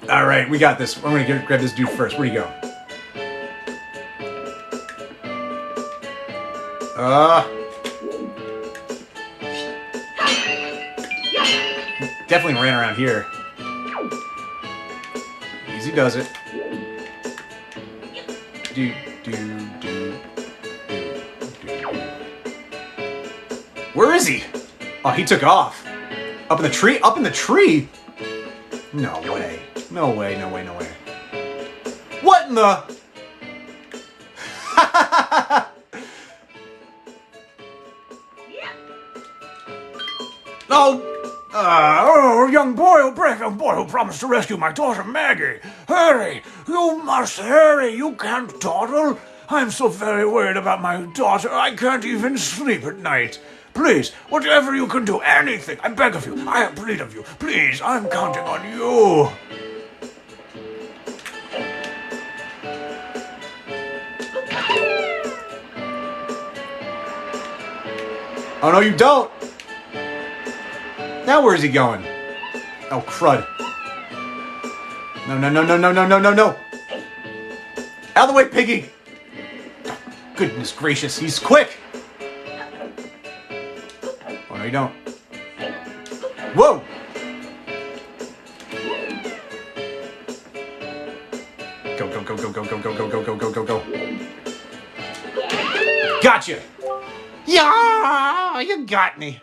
Alright, we got this. I'm gonna grab this dude first. Where'd he go? Definitely ran around here. Easy does it. Do. Where is he? Oh, he took off. Up in the tree? Up in the tree? No way. No way, no way, no way. What in the... Young boy, brave young boy who promised to rescue my daughter Maggie. Hurry! You must hurry! You can't dawdle! I'm so very worried about my daughter, I can't even sleep at night. Please, whatever you can do, anything, I beg of you, I plead of you, please, I'm counting on you. Oh, no, you don't! Now where's he going? Oh, crud. No, no, no, no, no, no, no, no, no! Out of the way, piggy! Goodness gracious, he's quick! Oh, no, you don't. Whoa! Go, go, go, go, go, go, go, go, go, go, go, go, go. Gotcha! Yeah, you got me.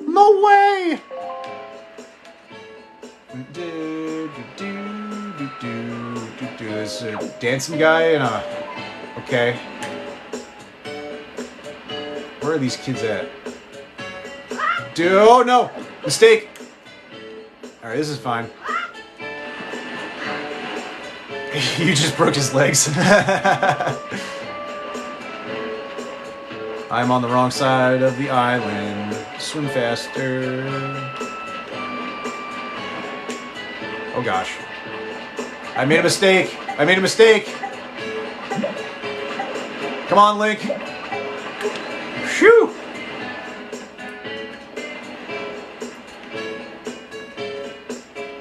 No way! There's a dancing guy and a... Okay. Where are these kids at? Oh no! Mistake! Alright, this is fine. You just broke his legs. I'm on the wrong side of the island. Swim faster. Oh gosh. I made a mistake. I made a mistake. Come on, Link. Shoo!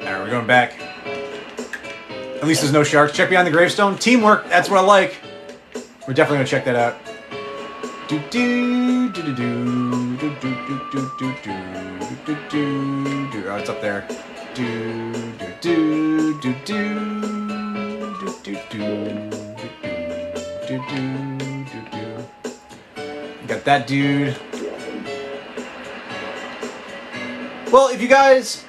Alright, we're going back. At least there's no sharks. Check behind the gravestone. Teamwork, that's what I like. We're definitely gonna check that out. Do do do do do do do do do do do do. Oh, it's up there. Do do do do do do do do do do. Got that dude. Well, if you guys,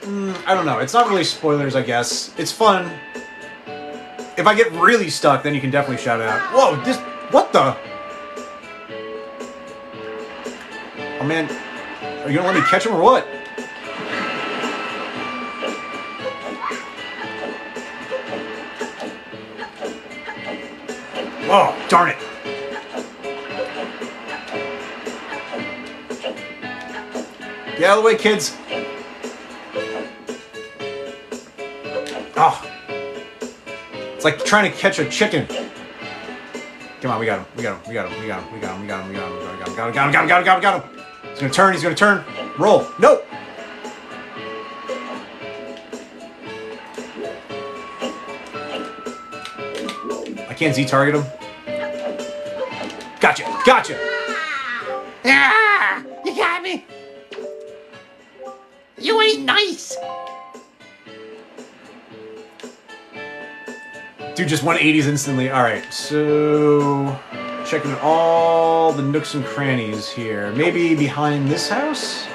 I don't know. It's not really spoilers, I guess. It's fun. If I get really stuck, then you can definitely shout it out. Whoa, this, what the? Oh man, are you gonna let me catch him or what? Oh, darn it. Get out of the way, kids. like trying to catch a chicken. Come on, we got him. We got him. We got him. We got him. We got him. We got him. We got him. We got him. Got him. Got him. Got him. Got him. Got him. Got him. He's gonna turn. He's gonna turn. Roll. Nope. I can't Z-target him. Gotcha. Gotcha. Ah! You got me! You ain't nice! Dude just 180s instantly. Alright, so... checking all the nooks and crannies here. Maybe behind this house?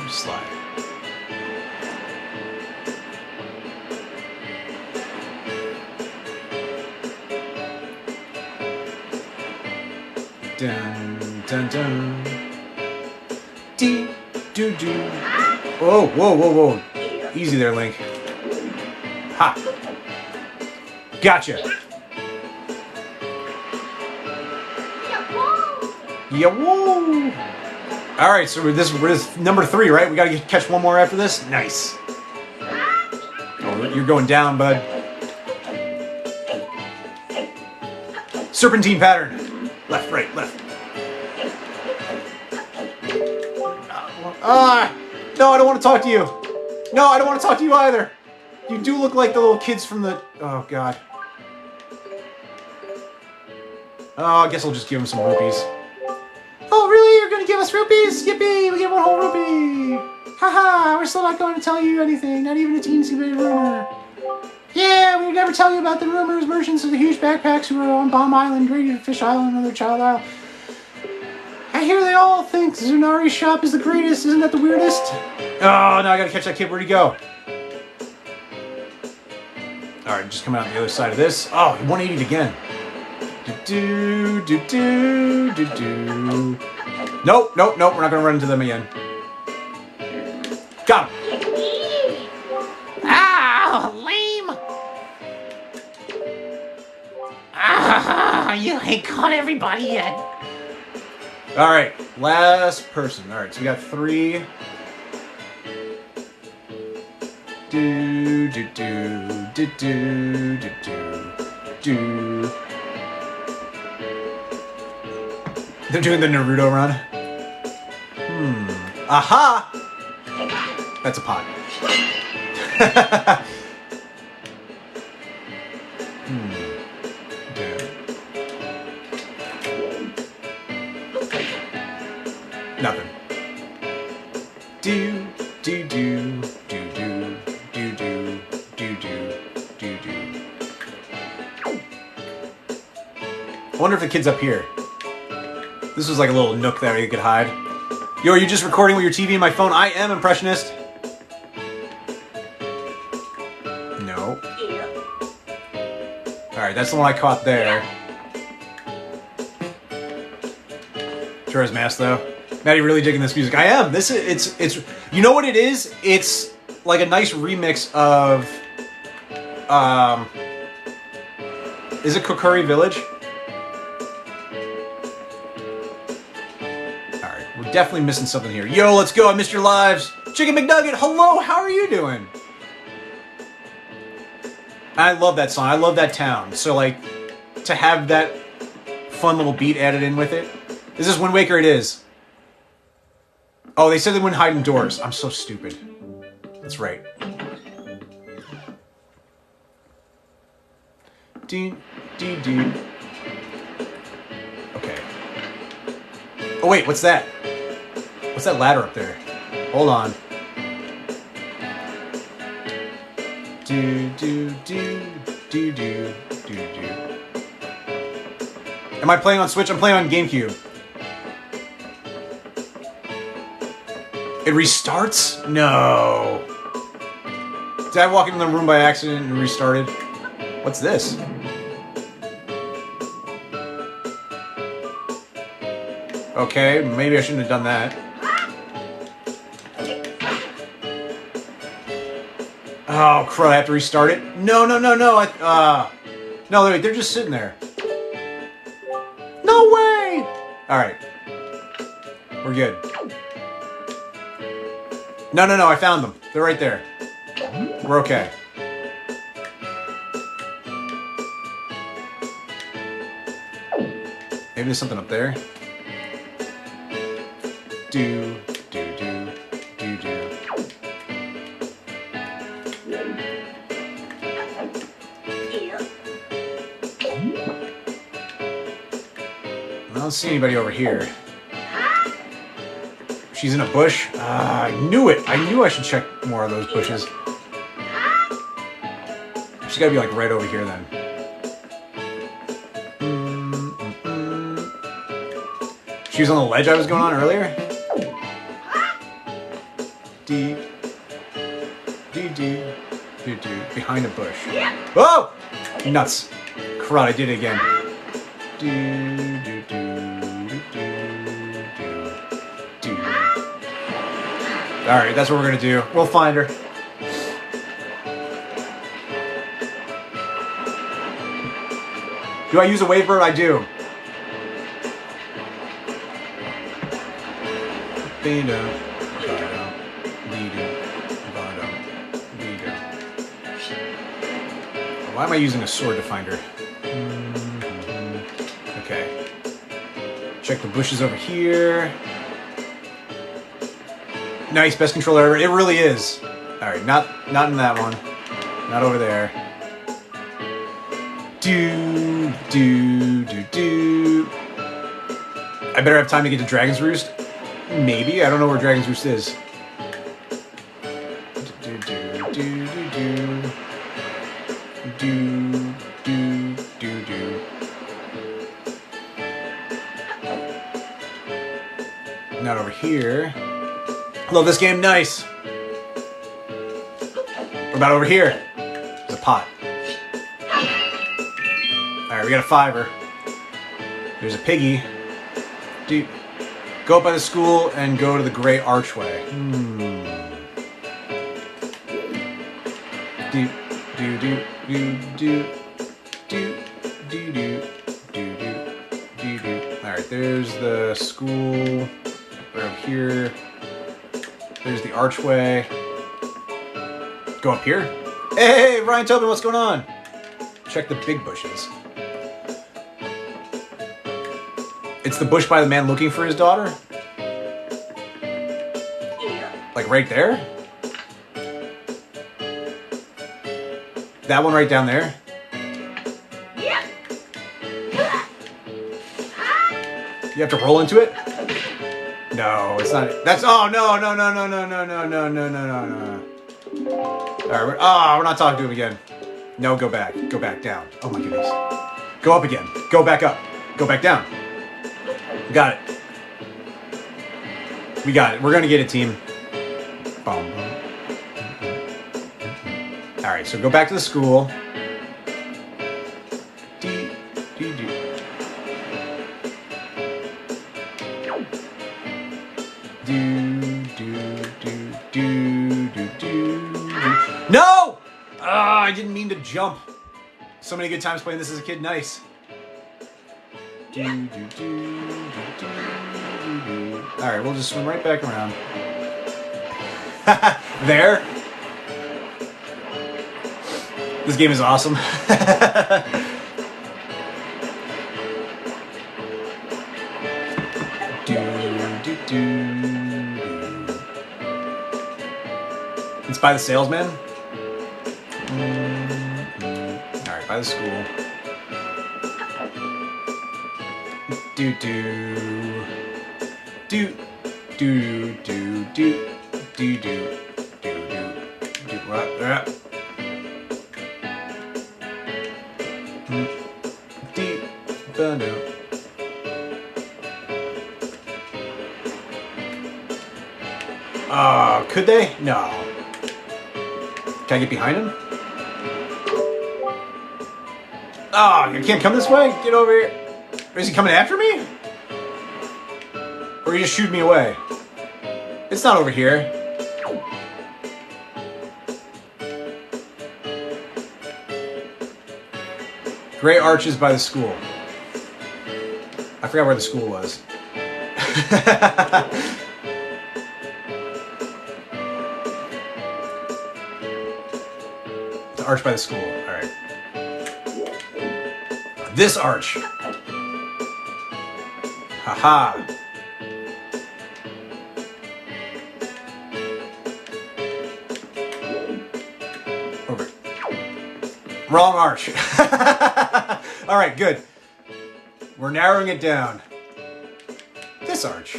Slide. Dun, dun, dun. Dee, doo, doo. Whoa, whoa, whoa, whoa. Easy there, Link. Ha! Gotcha! Yeah, whoa! Alright, so we're this number 3, right? We gotta catch one more after this? Nice. Oh, you're going down, bud. Serpentine pattern. Left, right, left. No, I don't want to talk to you. No, I don't want to talk to you either. You do look like the little kids from the... Oh, God. Oh, I guess I'll just give him some rupees. Oh, really? You're going to give us rupees? Yippee! We get one whole rupee! Haha, we're still not going to tell you anything. Not even a teensy bit of rumor. Yeah, we would never tell you about the rumors, merchants of the huge backpacks who are on Bomb Island, Greedy Fish Island, and other Child Isle. I hear they all think Zunari's shop is the greatest. Isn't that the weirdest? Oh, now I gotta catch that kid. Where'd he go? Alright, just coming out the other side of this. Oh, he 180'd again. Do do do do do. Nope, nope, nope. We're not gonna run into them again. Got him. Ah, lame! Ah, you ain't caught everybody yet. Alright, last person. Alright, so we got 3. Do do do do do do do do. They're doing the Naruto run. Aha! That's a pot. Nothing. Do do do do do do do do do do do. I wonder if the kid's up here. This was like a little nook that you could hide. Yo, are you just recording with your TV and my phone? I am, Impressionist. No. Alright, that's the one I caught there. Sure as mask though. Maddie, really digging this music. I am. This is it's you know what it is? It's like a nice remix of is it Kokuri Village? Alright, we're definitely missing something here. Yo, let's go, I missed your lives. Chicken McNugget, hello, how are you doing? I love that song, I love that town. So like to have that fun little beat added in with it. Is this Wind Waker? It is. Oh, they said they wouldn't hide indoors. I'm so stupid. That's right. Dee, dee, dee. Okay. Oh, wait, what's that? What's that ladder up there? Hold on. Do, do, do, do, do, do, do. Am I playing on Switch? I'm playing on GameCube. It restarts? No. Did I walk into the room by accident and restarted? What's this? Okay, maybe I shouldn't have done that. Oh, crud, I have to restart it? No, no, no, no. No, they're just sitting there. No way! Alright. We're good. No, no, no, I found them. They're right there. We're okay. Maybe there's something up there. Do. I don't see anybody over here. She's in a bush. I knew it. I knew I should check more of those bushes. She's gotta be like right over here then. She was on the ledge I was going on earlier. Behind a bush. Whoa! Nuts. Crud, I did it again. Alright, that's what we're gonna do. We'll find her. Do I use a wave bird? I do. Why am I using a sword to find her? Okay. Check the bushes over here. Nice, best controller ever. It really is. Alright, not in that one. Not over there. I better have time to get to Dragon's Roost. Maybe. I don't know where Dragon's Roost is. Not over here. Love this game. Nice. What about over here? There's a pot. Alright, we got a fiver. There's a piggy. Dude, go up by the school and go to the gray archway. Alright, there's the school. Right up here. There's the archway. Go up here. Hey, Ryan Tobin, what's going on? Check the big bushes. It's the bush by the man looking for his daughter? Like right there? That one right down there? You have to roll into it? No, it's not. That's. Oh, no. Alright, we're not talking to him again. No, go back. Go back down. Oh my goodness. Go up again. Go back up. Go back down. We got it. We got it. We're gonna get it, team. Boom. Alright, so go back to the school. No! I didn't mean to jump. So many good times playing this as a kid. Nice. Alright, we'll just swim right back around. There. This game is awesome. It's by the salesman. Alright, by the school. Could they? No. Can I get behind him? Oh, you can't come this way? Get over here. Is he coming after me? Or he just shooting me away? It's not over here. Gray arches by the school. I forgot where the school was. arch by the school. Alright. This arch. Haha. Over. Wrong arch. Alright, good. We're narrowing it down. This arch.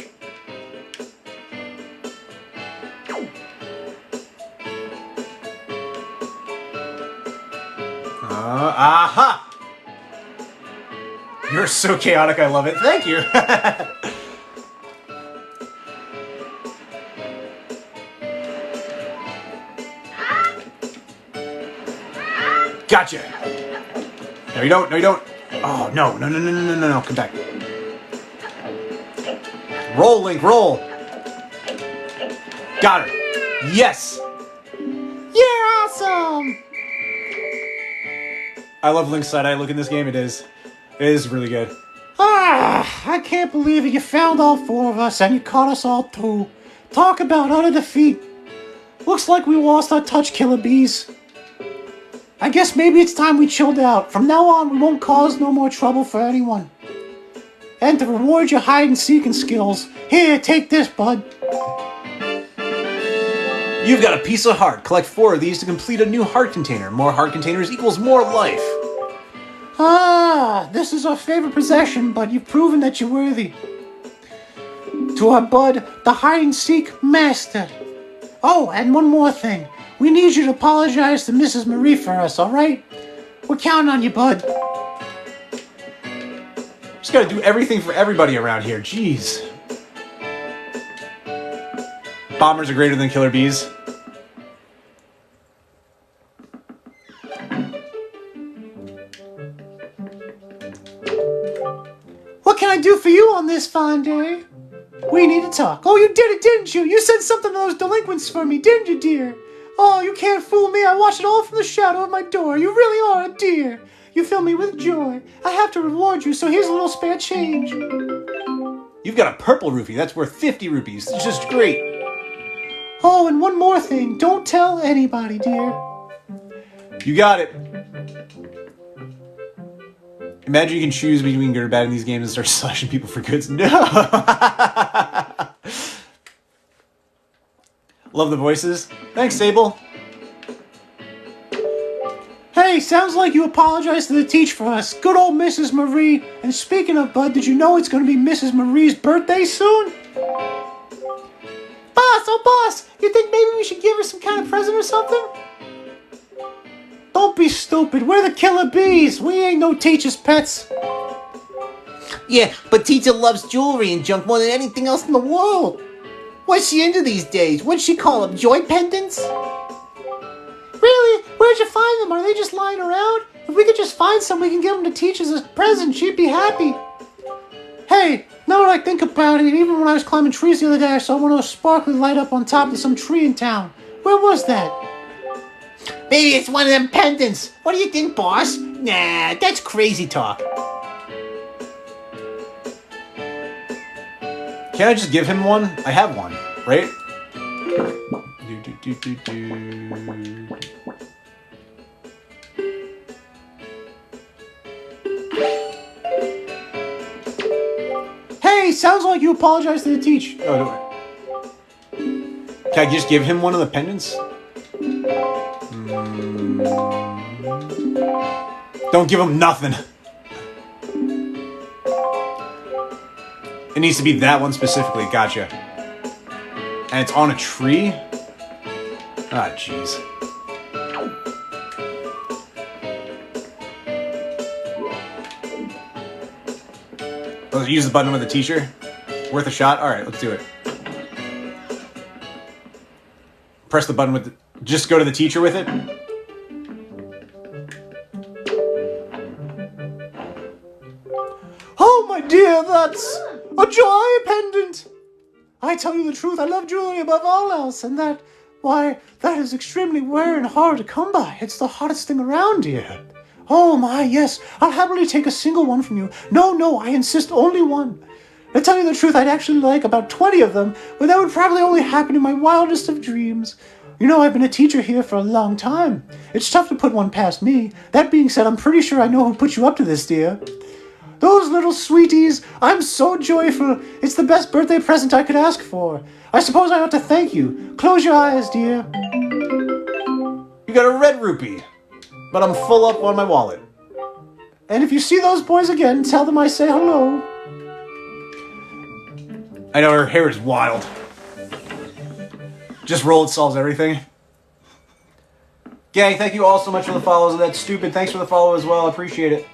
Aha! You're so chaotic, I love it. Thank you. Gotcha. No, you don't. No, you don't. Oh, no. No. Come back. Roll, Link, roll. Got her. Yes. You're awesome! I love Link's side-eye look in this game. It is. It is really good. I can't believe it. You found all four of us and you caught us all too. Talk about utter defeat. Looks like we lost our touch, killer bees. I guess maybe it's time we chilled out. From now on, we won't cause no more trouble for anyone. And to reward your hide-and-seeking skills, here, take this, bud. You've got a piece of heart. Collect 4 of these to complete a new heart container. More heart containers equals more life. This is our favorite possession, but you've proven that you're worthy. To our bud, the hide-and-seek master. Oh, and one more thing. We need you to apologize to Mrs. Marie for us, alright? We're counting on you, bud. Just gotta do everything for everybody around here. Jeez. Bombers are greater than killer bees. What can I do for you on this fine day? We need to talk. Oh, you did it, didn't you? You said something to those delinquents for me, didn't you, dear? Oh, you can't fool me. I watched it all from the shadow of my door. You really are a dear. You fill me with joy. I have to reward you, so here's a little spare change. You've got a purple rupee. That's worth 50 rupees. It's just great. Oh, and one more thing. Don't tell anybody, dear. You got it. Imagine you can choose between good or bad in these games and start slashing people for goods. No! Love the voices. Thanks, Sable. Hey, sounds like you apologized to the teacher for us. Good old Mrs. Marie. And speaking of Bud, did you know it's going to be Mrs. Marie's birthday soon? Boss, you think maybe we should give her some kind of present or something? Don't be stupid. We're the killer bees. We ain't no teacher's pets. Yeah, but Tita loves jewelry and junk more than anything else in the world. What's she into these days? What'd she call them? Joy pendants? Really? Where'd you find them? Are they just lying around? If we could just find some, we can give them to teachers as a present. She'd be happy. Hey, now that I think about it, even when I was climbing trees the other day, I saw one of those sparkly light up on top of some tree in town. Where was that? Maybe it's one of them pendants. What do you think, boss? Nah, that's crazy talk. Can't I just give him one? I have one, right? Hey, sounds like you apologized to the teacher. Oh, can I just give him one of the pendants? Don't give him nothing. It needs to be that one specifically. Gotcha. And it's on a tree? Ah, jeez. Let's use the button with the teacher. Worth a shot? Alright, let's do it. Press the button with the... Just go to the teacher with it? Oh, my dear, that's a joy pendant. I tell you the truth, I love jewelry above all else, and that is extremely rare and hard to come by. It's the hottest thing around here. Oh my, yes, I'll happily take a single one from you. No, I insist only one. To tell you the truth, I'd actually like about 20 of them, but that would probably only happen in my wildest of dreams. You know, I've been a teacher here for a long time. It's tough to put one past me. That being said, I'm pretty sure I know who put you up to this, dear. Those little sweeties, I'm so joyful. It's the best birthday present I could ask for. I suppose I ought to thank you. Close your eyes, dear. You got a red rupee, but I'm full up on my wallet. And if you see those boys again, tell them I say hello. I know her hair is wild. Just roll, it solves everything. Gang, thank you all so much for the follows. That's stupid. Thanks for the follow as well. I appreciate it.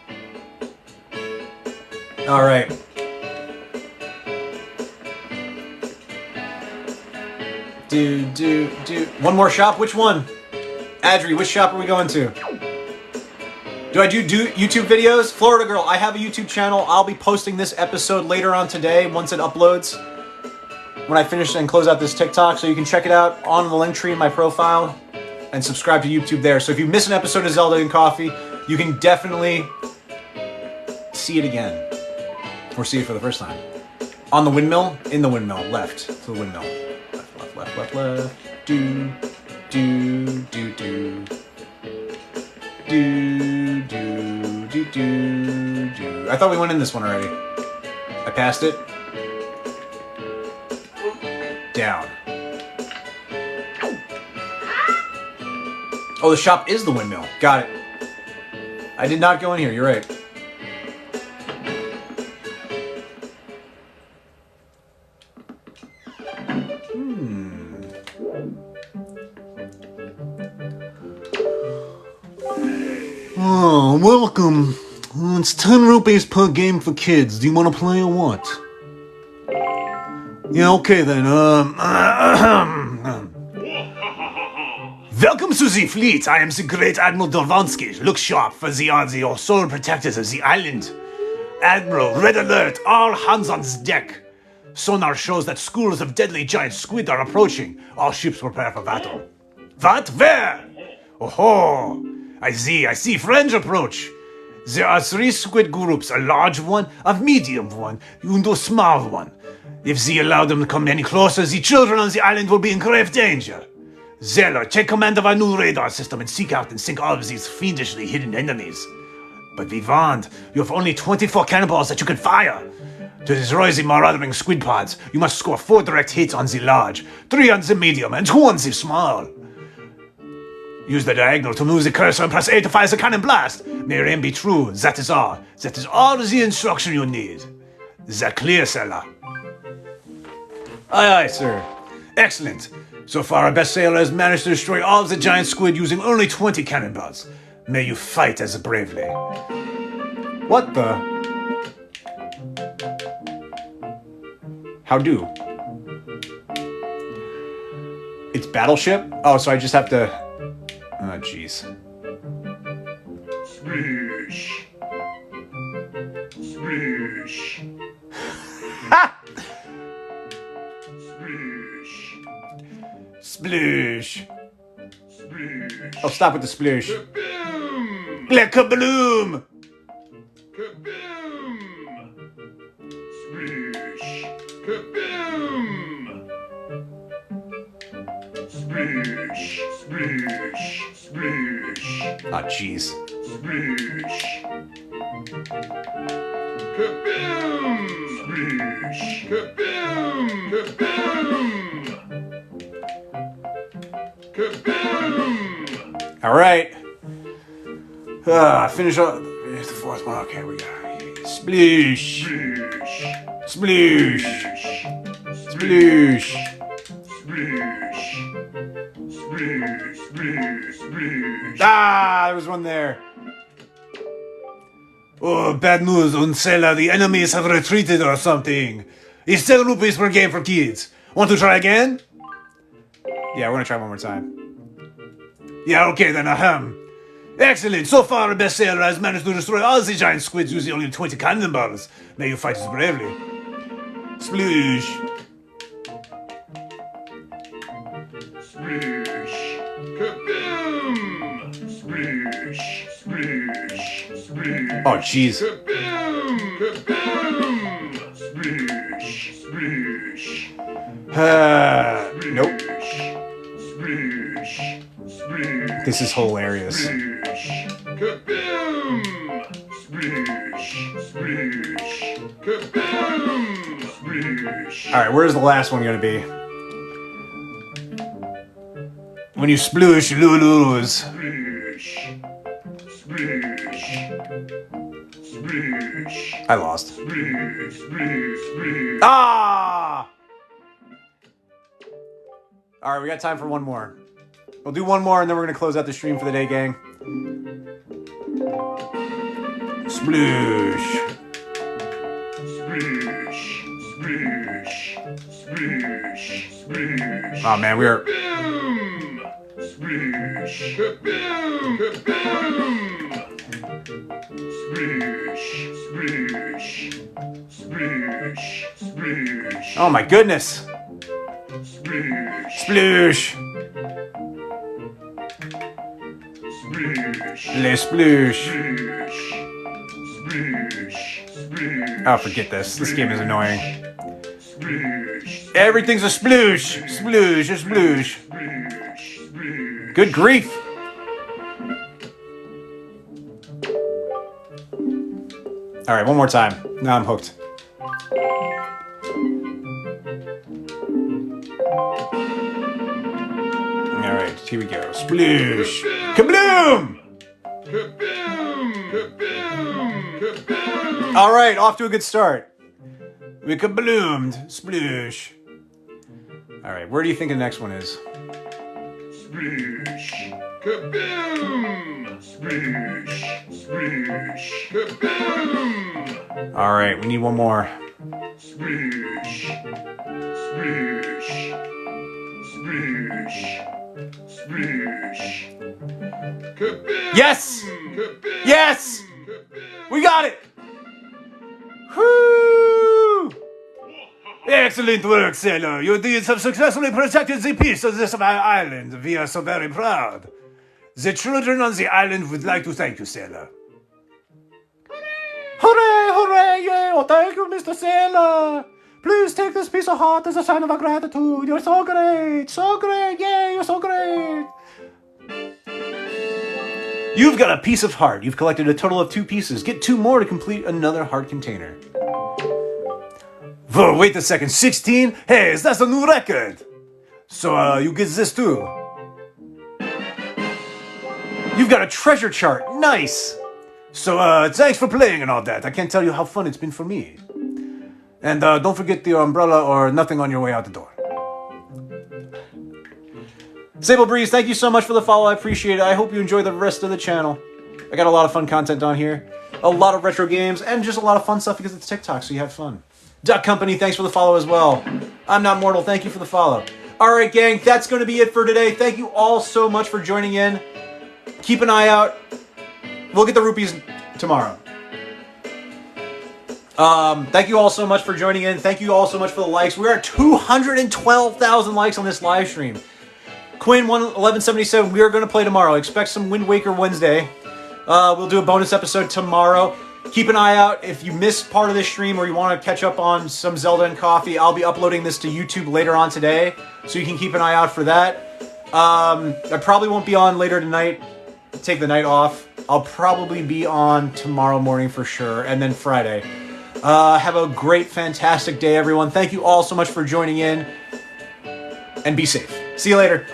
All right. One more shop? Which one? Adri, which shop are we going to? Do I do YouTube videos? Florida Girl, I have a YouTube channel. I'll be posting this episode later on today once it uploads. When I finish and close out this TikTok, so you can check it out on the link tree in my profile and subscribe to YouTube there. So if you miss an episode of Zelda and Coffee, you can definitely see it again. Or see it for the first time. On the windmill, in the windmill, left to the windmill. Left. Do. I thought we went in this one already. I passed it. Down. Oh, the shop is the windmill. Got it. I did not go in here, you're right. Oh, welcome. It's 10 rupees per game for kids. Do you want to play or what? Yeah, okay then. Welcome to the fleet. I am the great Admiral Dorvansky. Look sharp, for they are the sole protectors of the island. Admiral, red alert. All hands on deck. Sonar shows that schools of deadly giant squid are approaching. All ships prepare for battle. What? Where? Oh, I see. Friends approach. There are 3 squid groups, a large one, a medium one, and a small one. If they allow them to come any closer, the children on the island will be in grave danger. Zelda, take command of our new radar system and seek out and sink all of these fiendishly hidden enemies. But be warned, you have only 24 cannonballs that you can fire. To destroy the marauding squid pods, you must score 4 direct hits on the large, 3 on the medium, and 2 on the small. Use the diagonal to move the cursor and press A to fire the cannon blast. May your aim be true, that is all. That is all the instruction you need. Is that clear, Zelda? Aye, sir. Excellent. So far, our best sailor has managed to destroy all of the giant squid using only 20 cannonballs. May you fight as bravely. What the? How do? It's battleship? Oh, so I just have to... Oh, jeez. Sploosh. Sploosh. Ha! Sploosh. Sploosh. Sploosh. Oh, stop with the sploosh. Kaboom! Let kabloom! Kaboom! Sploosh. Kaboom! Sploosh. Sploosh. Sploosh. Oh, jeez. Sploosh. Kaboom! Sploosh. Kaboom! Kaboom! Kaboom! All right. Finish up the 4th one. Okay, we got it. Sploosh. Sploosh. Sploosh. Sploosh. Sploosh. Sploosh. Sploosh. Sploosh. Ah, there was one there. Oh, bad news, Uncella. The enemies have retreated or something. It's 10 rupees per game for kids. Want to try again? Yeah, we're gonna try one more time. Yeah, okay then, Excellent. So far, our best sailor has managed to destroy all the giant squids using only 20 cannonballs. May you fight as bravely. Sploosh. Sploosh. Kaboom! Sploosh. Sploosh. Sploosh. Oh, jeez. Kaboom! Kaboom! Sploosh. Sploosh. Nope. Sploosh. This is hilarious. Kaboom! Sploosh! Sploosh! Kaboom! Sploosh! Alright, where's the last one gonna be? When you sploosh, you lose. Sploosh! Sploosh! Sploosh! I lost. Sploosh! Sploosh! Sploosh! Ah! Alright, we got time for one more. We'll do one more and then we're gonna close out the stream for the day, gang. Sploosh. Sploosh! Sploosh! Sploosh! Sploosh! Oh man, we are. Kaboom! Sploosh! Kaboom! Kaboom! Sploosh! Sploosh! Sploosh! Sploosh! Oh my goodness. Sploosh! Sploosh. Sploosh! Le sploosh. Sploosh! Sploosh! Sploosh! Oh, forget this. This game is annoying. Sploosh! Everything's a sploosh. Sploosh, a sploosh. Sploosh! Sploosh! Good grief. Alright, one more time. Now I'm hooked. Alright, here we go. Sploosh. Kabloom! Kaboom! Kaboom! Kaboom! Alright, off to a good start. We kabloomed. Sploosh. Alright, where do you think the next one is? Sploosh! Kaboom! Sploosh! Sploosh! Kaboom! Alright, we need one more. Sploosh! Sploosh! Sploosh! Sploosh! Kaboom! Yes! Kaboom! Yes! Kaboom! We got it! Whoo! Excellent work, sailor. Your deeds have successfully protected the peace of this island. We are so very proud. The children on the island would like to thank you, sailor. Hooray, hooray, yay! Oh, thank you, Mr. Sailor! Please take this piece of heart as a sign of our gratitude. You're so great, yay, you're so great! You've got a piece of heart. You've collected a total of 2 pieces. Get 2 more to complete another heart container. Whoa, wait a second. 16? Hey, that's a new record. So, you get this too. You've got a treasure chart. Nice! So, thanks for playing and all that. I can't tell you how fun it's been for me. And, don't forget your umbrella or nothing on your way out the door. Sable Breeze, thank you so much for the follow. I appreciate it. I hope you enjoy the rest of the channel. I got a lot of fun content on here. A lot of retro games and just a lot of fun stuff because it's TikTok, so you have fun. Duck Company, thanks for the follow as well. I'm Not Mortal, thank you for the follow. Alright, gang, that's going to be it for today. Thank you all so much for joining in. Keep an eye out. We'll get the rupees tomorrow. Thank you all so much for joining in. Thank you all so much for the likes. We're at 212,000 likes on this live stream. Quinn1177, we are going to play tomorrow. Expect some Wind Waker Wednesday. We'll do a bonus episode tomorrow. Keep an eye out. If you missed part of this stream or you want to catch up on some Zelda and coffee, I'll be uploading this to YouTube later on today, so you can keep an eye out for that. I probably won't be on later tonight. Take the night off. I'll probably be on tomorrow morning for sure, and then Friday. Have a great, fantastic day, everyone. Thank you all so much for joining in, and be safe. See you later.